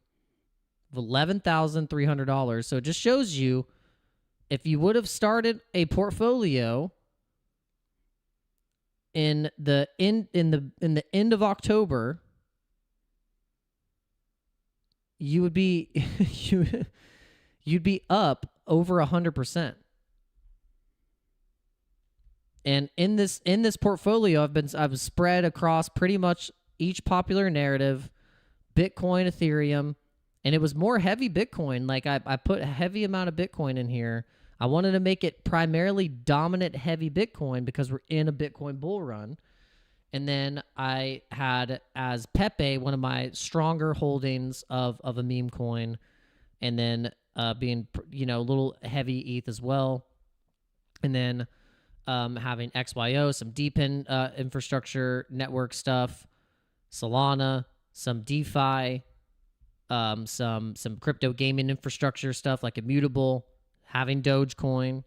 of $11,300. So it just shows you, if you would have started a portfolio in the end of October, you would be you'd be up over 100%. And in this portfolio, I've spread across pretty much each popular narrative, Bitcoin, Ethereum, and it was more heavy Bitcoin. Like I put a heavy amount of Bitcoin in here. I wanted to make it primarily dominant heavy Bitcoin because we're in a Bitcoin bull run. And then I had as Pepe, one of my stronger holdings of a meme coin, and then being, you know, a little heavy ETH as well, and then having XYO, some DePIN infrastructure network stuff, Solana, some DeFi, some crypto gaming infrastructure stuff like Immutable, having Dogecoin,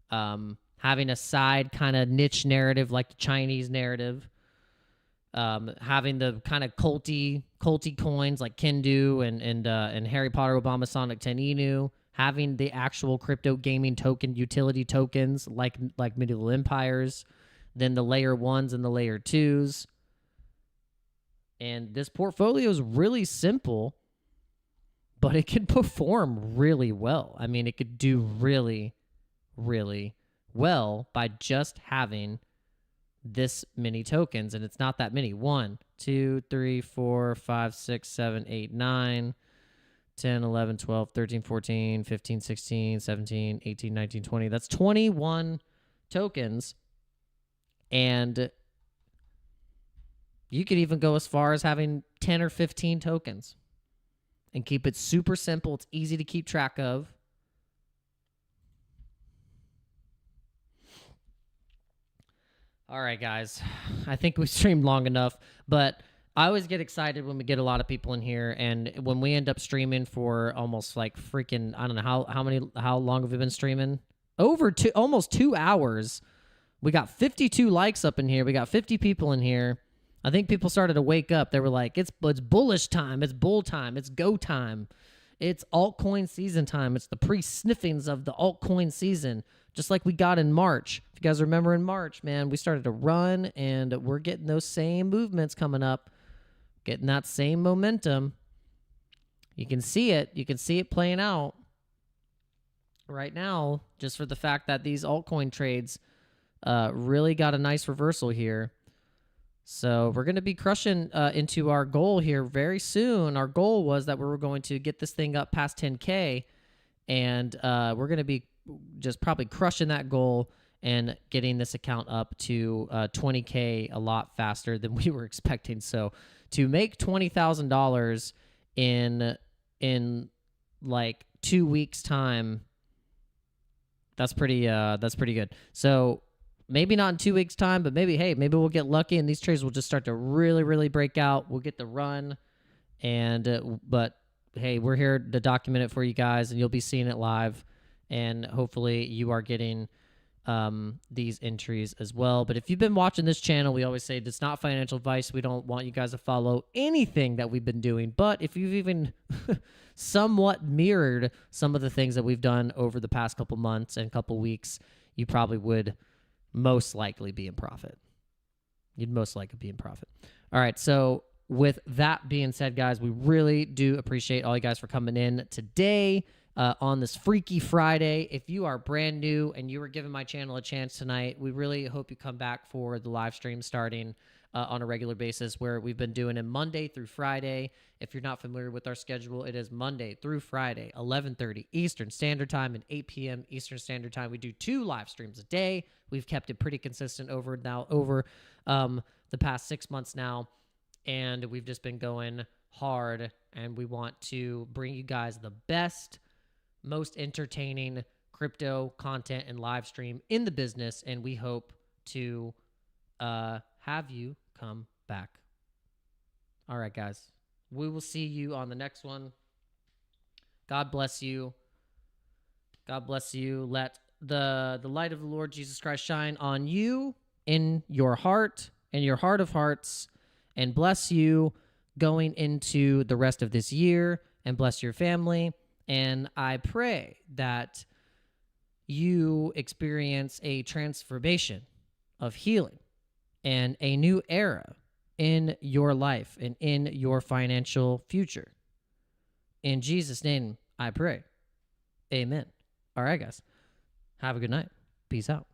having a side kind of niche narrative like the Chinese narrative, having the kind of culty coins like Kendu and Harry Potter Obama Sonic 10 Inu, having the actual crypto gaming token utility tokens like Medieval Empires, then the layer 1s and the layer 2s. And this portfolio is really simple, but it could perform really well. I mean, it could do really, really well by just having this many tokens, and it's not that many. 1, 2, 3, 4, 5, 6, 7, 8, 9, 10, 11, 12, 13, 14, 15, 16, 17, 18, 19, 20. That's 21 tokens. And you could even go as far as having 10 or 15 tokens and keep it super simple. It's easy to keep track of. All right, guys. I think we streamed long enough, but I always get excited when we get a lot of people in here, and when we end up streaming for almost like freaking, I don't know how long have we been streaming? Almost 2 hours. We got 52 likes up in here. We got 50 people in here. I think people started to wake up. They were like, it's bullish time. It's bull time. It's go time. It's altcoin season time. It's the pre-sniffings of the altcoin season, just like we got in March. If you guys remember in March, man, we started to run, and we're getting those same movements coming up, getting that same momentum. You can see it. You can see it playing out right now, just for the fact that these altcoin trades really got a nice reversal here. So we're going to be crushing into our goal here very soon. Our goal was that we were going to get this thing up past 10K, and we're going to be just probably crushing that goal and getting this account up to 20K a lot faster than we were expecting. So to make $20,000 in like 2 weeks time, that's pretty good. So maybe not in 2 weeks time, but maybe we'll get lucky and these trades will just start to really, really break out. We'll get the run, and but hey, we're here to document it for you guys, and you'll be seeing it live, and hopefully you are getting these entries as well. But if you've been watching this channel, we always say it's not financial advice. We don't want you guys to follow anything that we've been doing, but if you've even somewhat mirrored some of the things that we've done over the past couple months and couple weeks, you probably would most likely be in profit. You'd most likely be in profit. All right, so with that being said, guys, we really do appreciate all you guys for coming in today on this Freaky Friday. If you are brand new and you were giving my channel a chance tonight, we really hope you come back for the live stream starting on a regular basis, where we've been doing it Monday through Friday. If you're not familiar with our schedule, it is Monday through Friday, 11:30 Eastern Standard Time and 8 p.m. Eastern Standard Time. We do 2 live streams a day. We've kept it pretty consistent over the past 6 months now, and we've just been going hard, and we want to bring you guys the best, most entertaining crypto content and live stream in the business, and we hope to have you come back. All right, guys. We will see you on the next one. God bless you. God bless you. Let the light of the Lord Jesus Christ shine on you, in your heart, in your heart of hearts, and bless you going into the rest of this year, and bless your family. And I pray that you experience a transformation of healing and a new era in your life and in your financial future. In Jesus' name, I pray. Amen. All right, guys. Have a good night. Peace out.